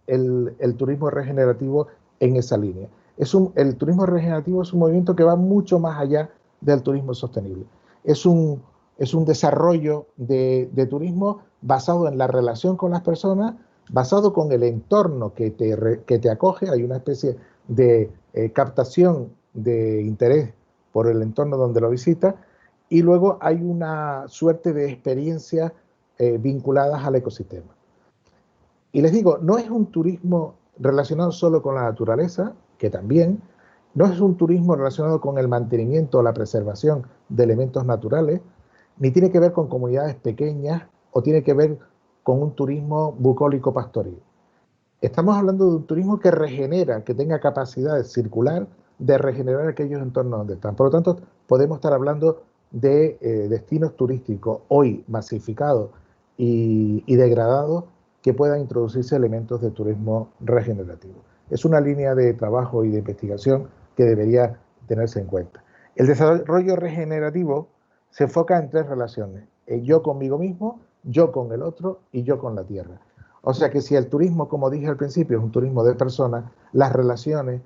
el turismo regenerativo en esa línea. El turismo regenerativo es un movimiento que va mucho más allá del turismo sostenible. Es un desarrollo de turismo basado en la relación con las personas, basado con el entorno que te acoge. Hay una especie de captación de interés por el entorno donde lo visita, y luego hay una suerte de experiencias vinculadas al ecosistema. Y les digo, no es un turismo relacionado solo con la naturaleza, que también, no es un turismo relacionado con el mantenimiento o la preservación de elementos naturales, ni tiene que ver con comunidades pequeñas o tiene que ver con un turismo bucólico pastoril. Estamos hablando de un turismo que regenera, que tenga capacidad de circular, de regenerar aquellos entornos donde están. Por lo tanto, podemos estar hablando de destinos turísticos hoy masificados y degradados que puedan introducirse elementos de turismo regenerativo. Es una línea de trabajo y de investigación que debería tenerse en cuenta. El desarrollo regenerativo se enfoca en tres relaciones: yo conmigo mismo, yo con el otro y yo con la tierra. O sea que si el turismo, como dije al principio, es un turismo de personas, las relaciones,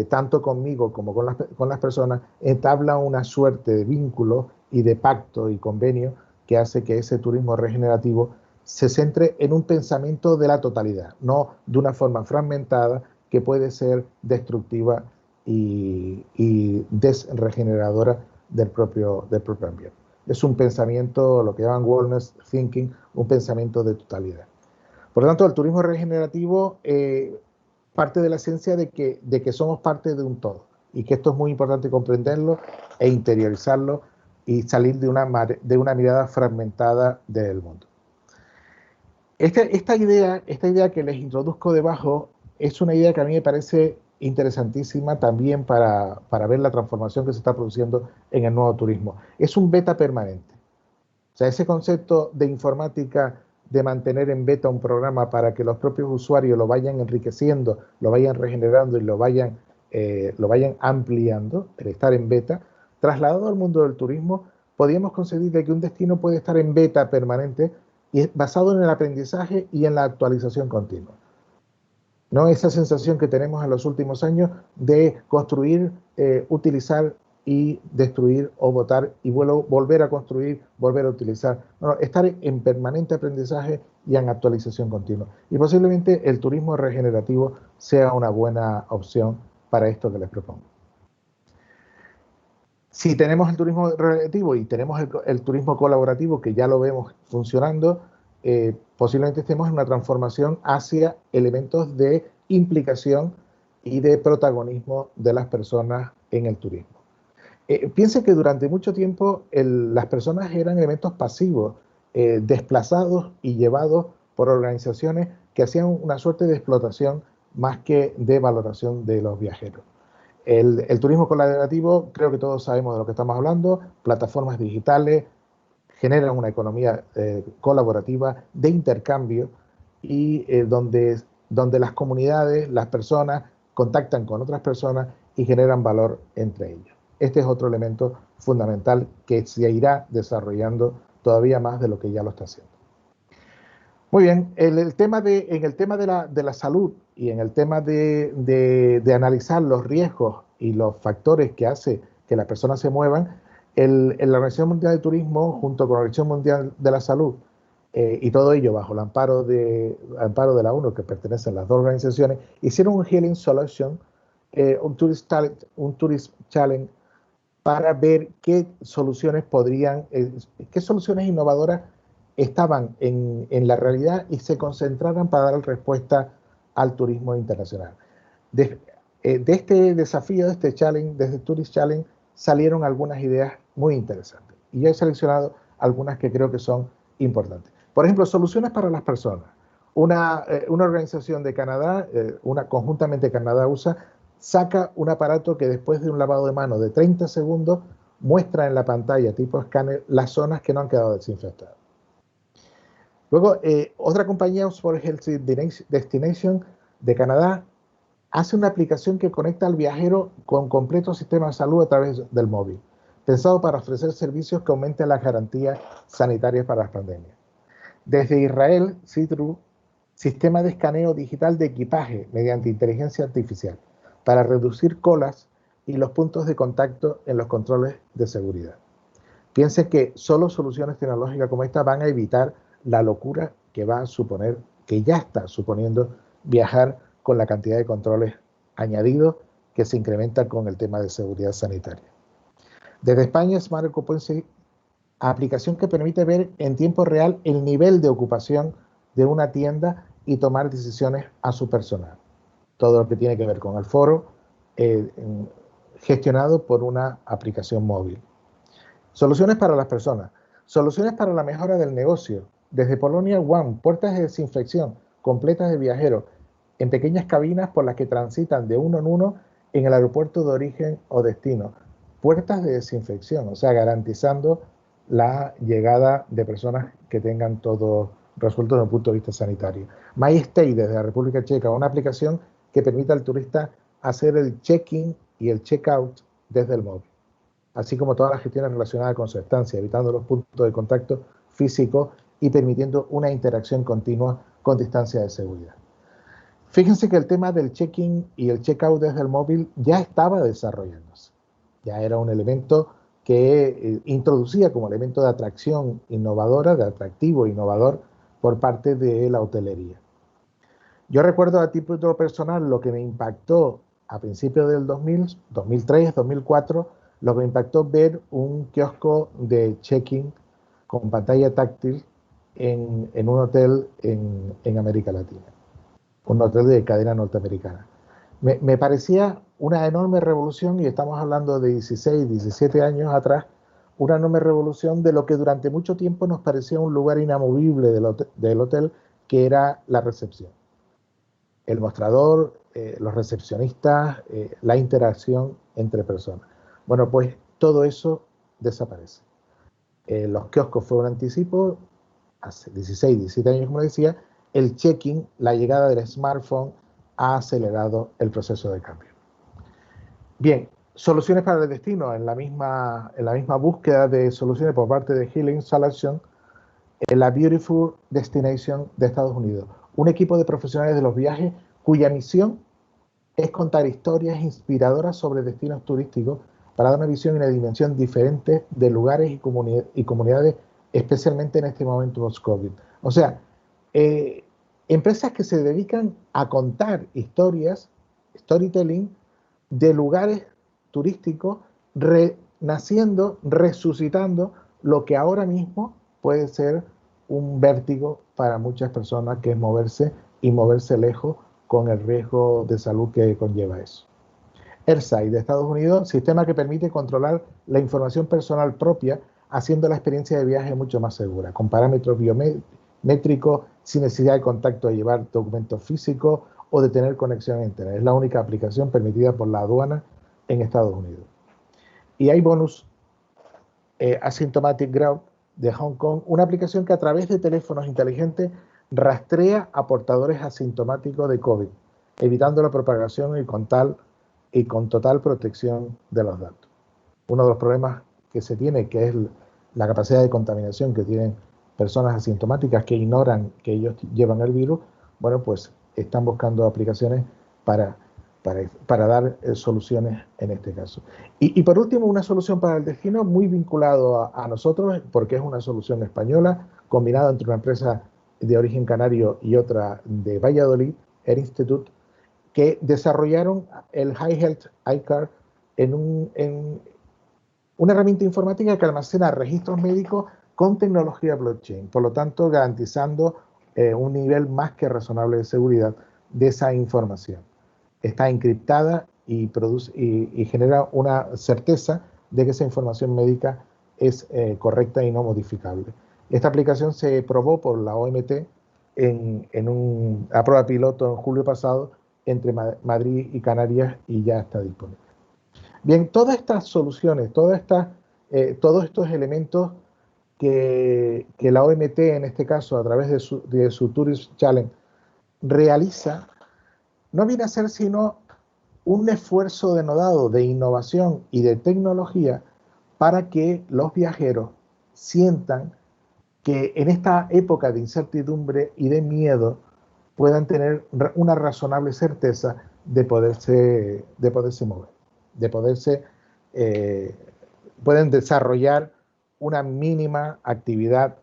tanto conmigo como con las personas, entablan una suerte de vínculo y de pacto y convenio que hace que ese turismo regenerativo se centre en un pensamiento de la totalidad, no de una forma fragmentada que puede ser destructiva y desregeneradora del propio ambiente. Es un pensamiento, lo que llaman wellness thinking, un pensamiento de totalidad. Por lo tanto, el turismo regenerativo parte de la esencia de que somos parte de un todo, y que esto es muy importante comprenderlo e interiorizarlo y salir de una mirada fragmentada del mundo. Esta idea que les introduzco debajo es una idea que a mí me parece interesantísima también para ver la transformación que se está produciendo en el nuevo turismo. Es un beta permanente. O sea, ese concepto de informática de mantener en beta un programa para que los propios usuarios lo vayan enriqueciendo, lo vayan regenerando y lo vayan ampliando, el estar en beta, trasladado al mundo del turismo, podríamos concebir de que un destino puede estar en beta permanente y es basado en el aprendizaje y en la actualización continua. No esa sensación que tenemos en los últimos años de construir, utilizar y destruir o botar y volver a construir, volver a utilizar. No, estar en permanente aprendizaje y en actualización continua. Y posiblemente el turismo regenerativo sea una buena opción para esto que les propongo. Si tenemos el turismo regenerativo y tenemos el turismo colaborativo, que ya lo vemos funcionando, posiblemente estemos en una transformación hacia elementos de implicación y de protagonismo de las personas en el turismo. Piense que durante mucho tiempo las personas eran elementos pasivos, desplazados y llevados por organizaciones que hacían una suerte de explotación más que de valoración de los viajeros. El turismo colaborativo, creo que todos sabemos de lo que estamos hablando, plataformas digitales, generan una economía colaborativa de intercambio y donde las comunidades, las personas, contactan con otras personas y generan valor entre ellos. Este es otro elemento fundamental que se irá desarrollando todavía más de lo que ya lo está haciendo. Muy bien, en el tema de la salud y en el tema de analizar los riesgos y los factores que hace que las personas se muevan, la Organización Mundial de Turismo, junto con la Organización Mundial de la Salud, y todo ello bajo el amparo de la ONU, que pertenecen las dos organizaciones, hicieron un Healing Solution, un Tourist Challenge, para ver qué soluciones innovadoras estaban en la realidad y se concentraran para dar respuesta al turismo internacional. De este desafío, de este challenge, de este Tourist Challenge, salieron algunas ideas muy interesantes. Y yo he seleccionado algunas que creo que son importantes. Por ejemplo, soluciones para las personas. Una organización de Canadá, conjuntamente Canadá-USA, saca un aparato que después de un lavado de manos de 30 segundos muestra en la pantalla tipo escáner las zonas que no han quedado desinfectadas. Luego, otra compañía, Oxford Health Destination de Canadá, hace una aplicación que conecta al viajero con completo sistema de salud a través del móvil, pensado para ofrecer servicios que aumenten las garantías sanitarias para las pandemias. Desde Israel, Sidru, sistema de escaneo digital de equipaje mediante inteligencia artificial para reducir colas y los puntos de contacto en los controles de seguridad. Piensen que solo soluciones tecnológicas como esta van a evitar la locura que va a suponer, que ya está suponiendo viajar con la cantidad de controles añadidos que se incrementa con el tema de seguridad sanitaria. Desde España, Smart Occupancy, aplicación que permite ver en tiempo real el nivel de ocupación de una tienda y tomar decisiones a su personal. Todo lo que tiene que ver con el foro, gestionado por una aplicación móvil. Soluciones para las personas. Soluciones para la mejora del negocio. Desde Polonia One, puertas de desinfección completas de viajeros en pequeñas cabinas por las que transitan de uno en uno en el aeropuerto de origen o destino. Puertas de desinfección, o sea, garantizando la llegada de personas que tengan todo resuelto desde el punto de vista sanitario. MyStay desde la República Checa, una aplicación que permite al turista hacer el check-in y el check-out desde el móvil, así como todas las gestiones relacionadas con su estancia, evitando los puntos de contacto físicos y permitiendo una interacción continua con distancia de seguridad. Fíjense que el tema del check-in y el check-out desde el móvil ya estaba desarrollándose. Ya era un elemento que introducía como elemento de atracción innovadora, de atractivo innovador por parte de la hotelería. Yo recuerdo a título personal lo que me impactó a principios del 2000, 2003, 2004, lo que me impactó ver un kiosco de check-in con pantalla táctil en un hotel en América Latina, un hotel de cadena norteamericana. Me parecía una enorme revolución, y estamos hablando de 16, 17 años atrás, una enorme revolución de lo que durante mucho tiempo nos parecía un lugar inamovible del hotel, que era la recepción. El mostrador, los recepcionistas, la interacción entre personas. Bueno, pues todo eso desaparece. Los kioscos fue un anticipo, hace 16, 17 años, como decía. El check-in, la llegada del smartphone, ha acelerado el proceso de cambio. Bien, soluciones para el destino. En la misma búsqueda de soluciones por parte de Healing Solutions, la Beautiful Destination de Estados Unidos, un equipo de profesionales de los viajes cuya misión es contar historias inspiradoras sobre destinos turísticos para dar una visión y una dimensión diferente de lugares y comunidades, especialmente en este momento post-COVID. O sea, empresas que se dedican a contar historias, storytelling, de lugares turísticos, renaciendo, resucitando lo que ahora mismo puede ser un vértigo para muchas personas, que es moverse y moverse lejos con el riesgo de salud que conlleva eso. AirSight de Estados Unidos, sistema que permite controlar la información personal propia, haciendo la experiencia de viaje mucho más segura, con parámetros biométricos, sin necesidad de contacto de llevar documentos físicos o de tener conexión a internet. Es la única aplicación permitida por la aduana en Estados Unidos. Y hay bonus, Asymptomatic Growth de Hong Kong, una aplicación que a través de teléfonos inteligentes rastrea a portadores asintomáticos de COVID, evitando la propagación y con total protección de los datos. Uno de los problemas que se tiene, que es la capacidad de contaminación que tienen personas asintomáticas que ignoran que ellos llevan el virus, bueno, pues están buscando aplicaciones para dar soluciones en este caso. Y por último, una solución para el destino muy vinculado a nosotros, porque es una solución española, combinada entre una empresa de origen canario y otra de Valladolid, Air Institute, que desarrollaron el High Health iCard en una herramienta informática que almacena registros médicos con tecnología blockchain, por lo tanto garantizando un nivel más que razonable de seguridad de esa información. Está encriptada y genera una certeza de que esa información médica es correcta y no modificable. Esta aplicación se probó por la OMT en una prueba piloto en julio pasado entre Madrid y Canarias, y ya está disponible. Bien, todas estas soluciones, todas estas todos estos elementos que la OMT, en este caso, a través de su Tourism Challenge, realiza, no viene a ser sino un esfuerzo denodado de innovación y de tecnología para que los viajeros sientan que en esta época de incertidumbre y de miedo puedan tener una razonable certeza de poderse mover, pueden desarrollar una mínima actividad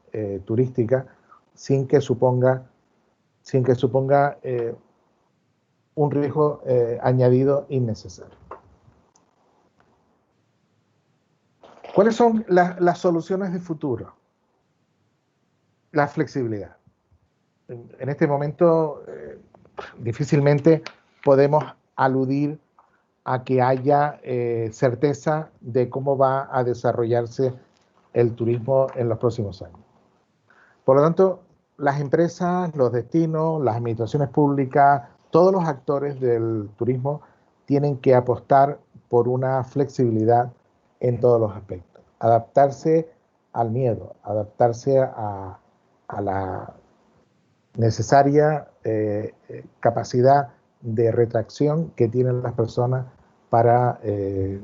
turística sin que suponga un riesgo añadido innecesario. ¿Cuáles son las soluciones de futuro? La flexibilidad. En este momento difícilmente podemos aludir a que haya certeza de cómo va a desarrollarse el turismo en los próximos años. Por lo tanto, las empresas, los destinos, las administraciones públicas, todos los actores del turismo tienen que apostar por una flexibilidad en todos los aspectos. Adaptarse al miedo, adaptarse a la necesaria capacidad de retracción que tienen las personas para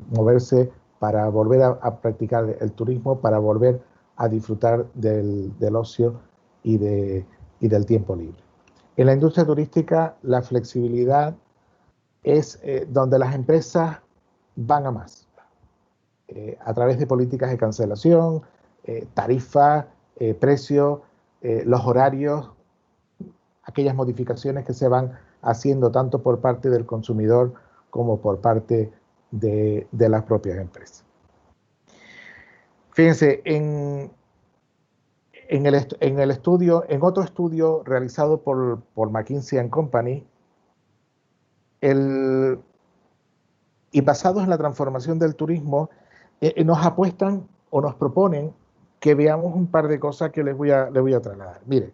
moverse, para volver a practicar el turismo, para volver a disfrutar del ocio y del tiempo libre. En la industria turística, la flexibilidad es donde las empresas van a más, a través de políticas de cancelación, tarifas, precios, los horarios, aquellas modificaciones que se van haciendo tanto por parte del consumidor como por parte de las propias empresas. Fíjense, en otro estudio realizado por McKinsey & Company, y basados en la transformación del turismo, nos apuestan o nos proponen que veamos un par de cosas que les voy a trasladar. Mire,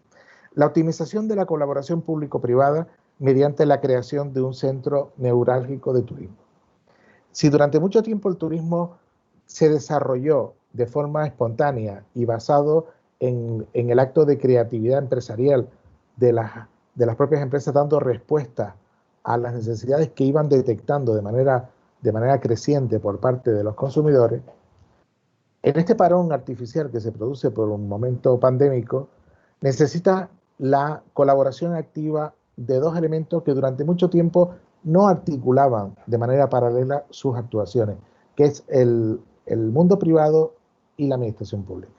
la optimización de la colaboración público-privada mediante la creación de un centro neurálgico de turismo. Si durante mucho tiempo el turismo se desarrolló de forma espontánea y basado en el acto de creatividad empresarial de las propias empresas, dando respuesta a las necesidades que iban detectando de manera creciente por parte de los consumidores, en este parón artificial que se produce por un momento pandémico, necesita la colaboración activa de dos elementos que durante mucho tiempo no articulaban de manera paralela sus actuaciones, que es el mundo privado y la administración pública.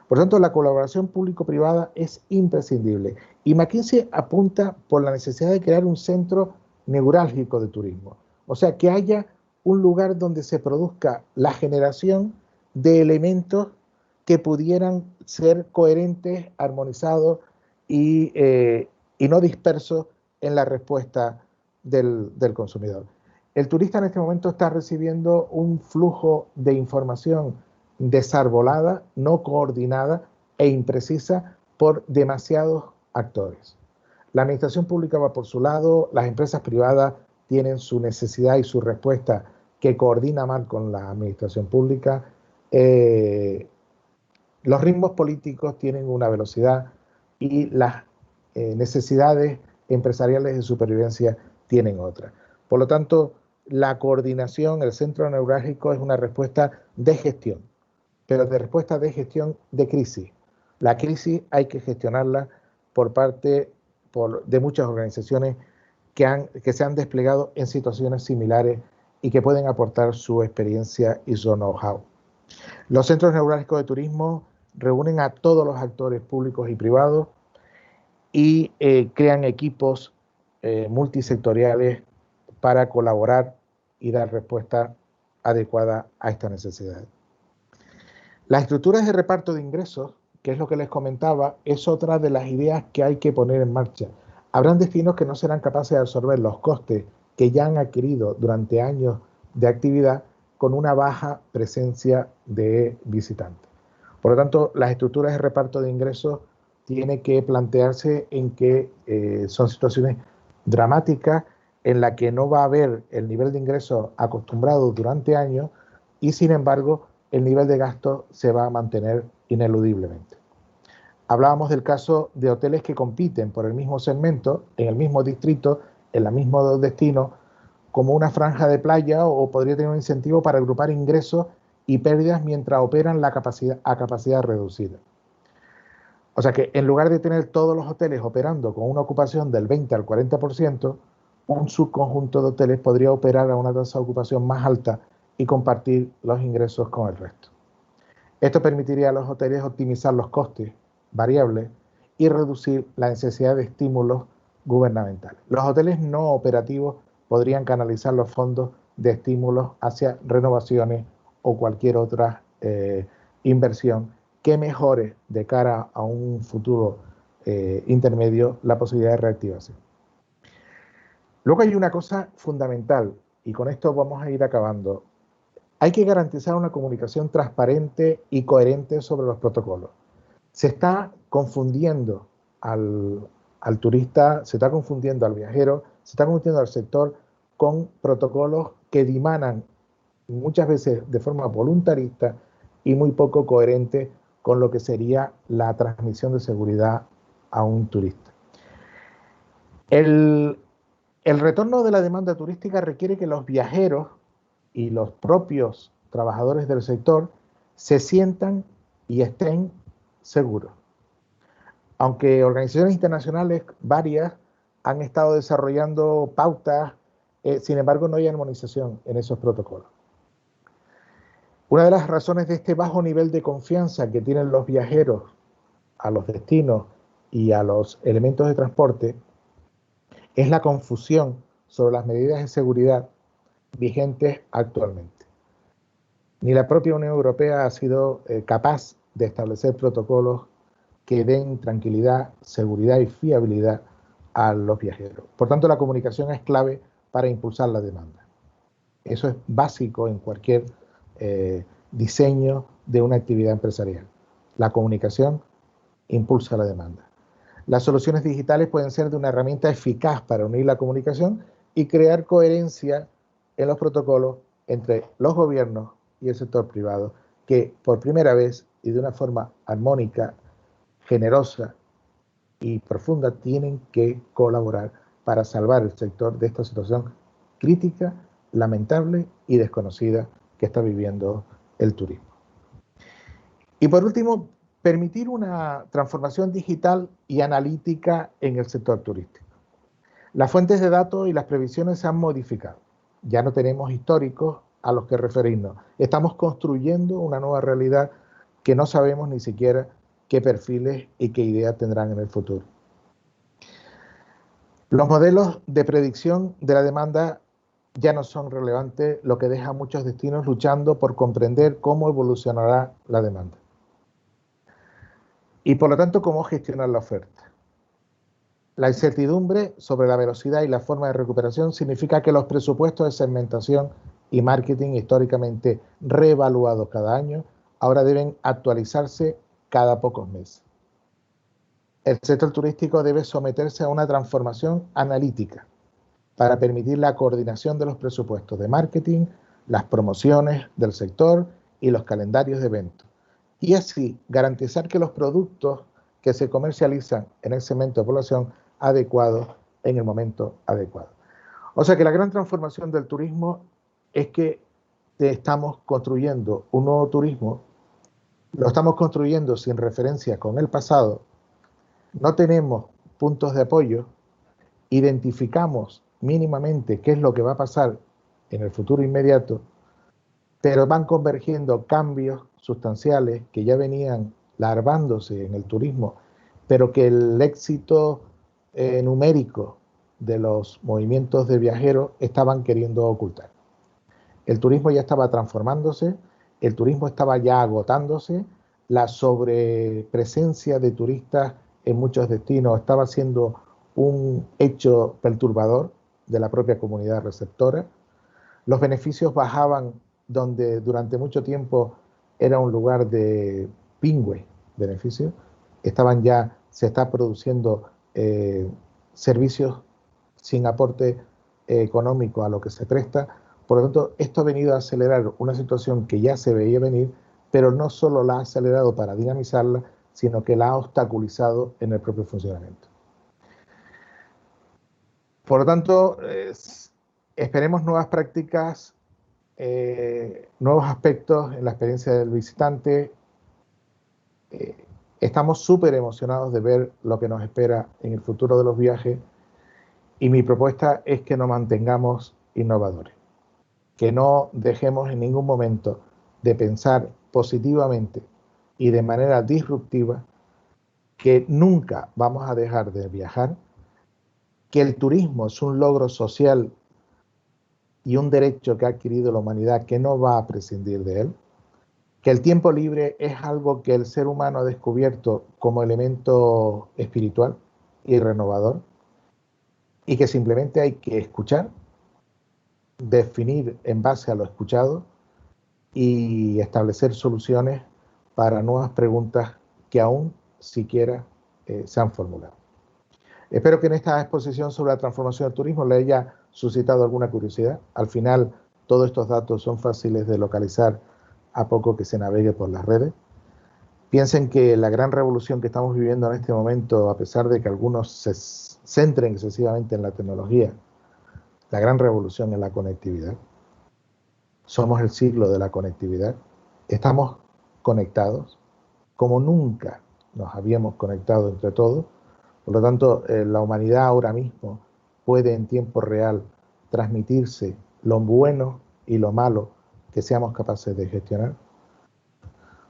Por lo tanto, la colaboración público-privada es imprescindible. Y McKinsey apunta por la necesidad de crear un centro neurálgico de turismo. O sea, que haya un lugar donde se produzca la generación de elementos que pudieran ser coherentes, armonizados y no dispersos en la respuesta del consumidor. El turista en este momento está recibiendo un flujo de información desarbolada, no coordinada e imprecisa por demasiados actores. La administración pública va por su lado, las empresas privadas tienen su necesidad y su respuesta que coordina mal con la administración pública. Los ritmos políticos tienen una velocidad y las necesidades empresariales de supervivencia tienen otra. Por lo tanto, la coordinación, el centro neurálgico es una respuesta de gestión, pero de respuesta de gestión de crisis. La crisis hay que gestionarla por parte de muchas organizaciones que se han desplegado en situaciones similares y que pueden aportar su experiencia y su know-how. Los centros neurálgicos de turismo reúnen a todos los actores públicos y privados y crean equipos multisectoriales para colaborar y dar respuesta adecuada a esta necesidad. Las estructuras de reparto de ingresos, que es lo que les comentaba, es otra de las ideas que hay que poner en marcha. Habrán destinos que no serán capaces de absorber los costes que ya han adquirido durante años de actividad con una baja presencia de visitantes. Por lo tanto, las estructuras de reparto de ingresos tienen que plantearse en que son situaciones dramáticas en las que no va a haber el nivel de ingresos acostumbrado durante años y, sin embargo, el nivel de gasto se va a mantener ineludiblemente. Hablábamos del caso de hoteles que compiten por el mismo segmento, en el mismo distrito, en el mismo destino, como una franja de playa, o podría tener un incentivo para agrupar ingresos y pérdidas mientras operan a capacidad reducida. O sea que en lugar de tener todos los hoteles operando con una ocupación del 20 al 40%, un subconjunto de hoteles podría operar a una tasa de ocupación más alta y compartir los ingresos con el resto. Esto permitiría a los hoteles optimizar los costes variables y reducir la necesidad de estímulos gubernamentales. Los hoteles no operativos podrían canalizar los fondos de estímulos hacia renovaciones o cualquier otra inversión que mejore de cara a un futuro intermedio la posibilidad de reactivación. Luego hay una cosa fundamental, y con esto vamos a ir acabando. Hay que garantizar una comunicación transparente y coherente sobre los protocolos. Se está confundiendo al turista, se está confundiendo al viajero, se está confundiendo al sector con protocolos que dimanan muchas veces de forma voluntarista y muy poco coherente con lo que sería la transmisión de seguridad a un turista. El retorno de la demanda turística requiere que los viajeros y los propios trabajadores del sector se sientan y estén seguros. Aunque organizaciones internacionales varias han estado desarrollando pautas, sin embargo no hay armonización en esos protocolos. Una de las razones de este bajo nivel de confianza que tienen los viajeros a los destinos y a los elementos de transporte es la confusión sobre las medidas de seguridad vigentes actualmente. Ni la propia Unión Europea ha sido capaz de establecer protocolos que den tranquilidad, seguridad y fiabilidad a los viajeros. Por tanto, la comunicación es clave para impulsar la demanda. Eso es básico en cualquier diseño de una actividad empresarial. La comunicación impulsa la demanda. Las soluciones digitales pueden ser de una herramienta eficaz para unir la comunicación y crear coherencia en los protocolos entre los gobiernos y el sector privado, que por primera vez y de una forma armónica, generosa y profunda tienen que colaborar para salvar el sector de esta situación crítica, lamentable y desconocida que está viviendo el turismo. Y por último, permitir una transformación digital y analítica en el sector turístico. Las fuentes de datos y las previsiones se han modificado. Ya no tenemos históricos a los que referirnos. Estamos construyendo una nueva realidad que no sabemos ni siquiera qué perfiles y qué ideas tendrán en el futuro. Los modelos de predicción de la demanda ya no son relevantes, lo que deja a muchos destinos luchando por comprender cómo evolucionará la demanda. Y por lo tanto, cómo gestionar la oferta. La incertidumbre sobre la velocidad y la forma de recuperación significa que los presupuestos de segmentación y marketing históricamente reevaluados cada año, ahora deben actualizarse cada pocos meses. El sector turístico debe someterse a una transformación analítica para permitir la coordinación de los presupuestos de marketing, las promociones del sector y los calendarios de eventos. Y así garantizar que los productos que se comercializan en el segmento de población adecuado en el momento adecuado. O sea que la gran transformación del turismo es que estamos construyendo un nuevo turismo, lo estamos construyendo sin referencia con el pasado, no tenemos puntos de apoyo, identificamos mínimamente qué es lo que va a pasar en el futuro inmediato, pero van convergiendo cambios sustanciales que ya venían larvándose en el turismo, pero que el éxito numérico de los movimientos de viajeros estaban queriendo ocultar. El turismo ya estaba transformándose, el turismo estaba ya agotándose, la sobrepresencia de turistas en muchos destinos estaba siendo un hecho perturbador de la propia comunidad receptora. Los beneficios bajaban donde durante mucho tiempo era un lugar de pingüe beneficios. Se está produciendo servicios sin aporte económico a lo que se presta. Por lo tanto, esto ha venido a acelerar una situación que ya se veía venir, pero no solo la ha acelerado para dinamizarla, sino que la ha obstaculizado en el propio funcionamiento. Por lo tanto, esperemos nuevas prácticas, nuevos aspectos en la experiencia del visitante. Estamos súper emocionados de ver lo que nos espera en el futuro de los viajes y mi propuesta es que nos mantengamos innovadores, que no dejemos en ningún momento de pensar positivamente y de manera disruptiva, que nunca vamos a dejar de viajar, que el turismo es un logro social y un derecho que ha adquirido la humanidad que no va a prescindir de él, que el tiempo libre es algo que el ser humano ha descubierto como elemento espiritual y renovador, y que simplemente hay que escuchar, definir en base a lo escuchado y establecer soluciones para nuevas preguntas que aún siquiera se han formulado. Espero que en esta exposición sobre la transformación del turismo le haya suscitado alguna curiosidad. Al final, todos estos datos son fáciles de localizar a poco que se navegue por las redes. Piensen que la gran revolución que estamos viviendo en este momento, a pesar de que algunos se centren excesivamente en la tecnología, la gran revolución es la conectividad. Somos el siglo de la conectividad. Estamos conectados como nunca nos habíamos conectado entre todos. Por lo tanto, la humanidad ahora mismo puede en tiempo real transmitirse lo bueno y lo malo que seamos capaces de gestionar.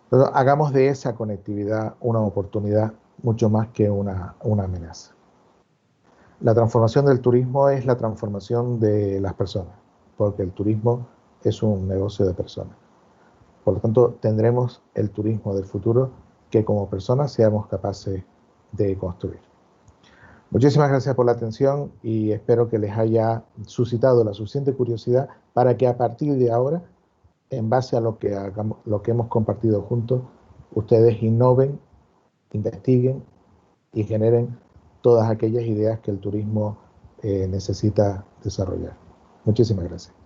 Entonces, hagamos de esa conectividad una oportunidad mucho más que una amenaza. La transformación del turismo es la transformación de las personas, porque el turismo es un negocio de personas. Por lo tanto, tendremos el turismo del futuro que como personas seamos capaces de construir. Muchísimas gracias por la atención y espero que les haya suscitado la suficiente curiosidad para que a partir de ahora, en base a lo que hemos compartido juntos, ustedes innoven, investiguen y generen todas aquellas ideas que el turismo necesita desarrollar. Muchísimas gracias.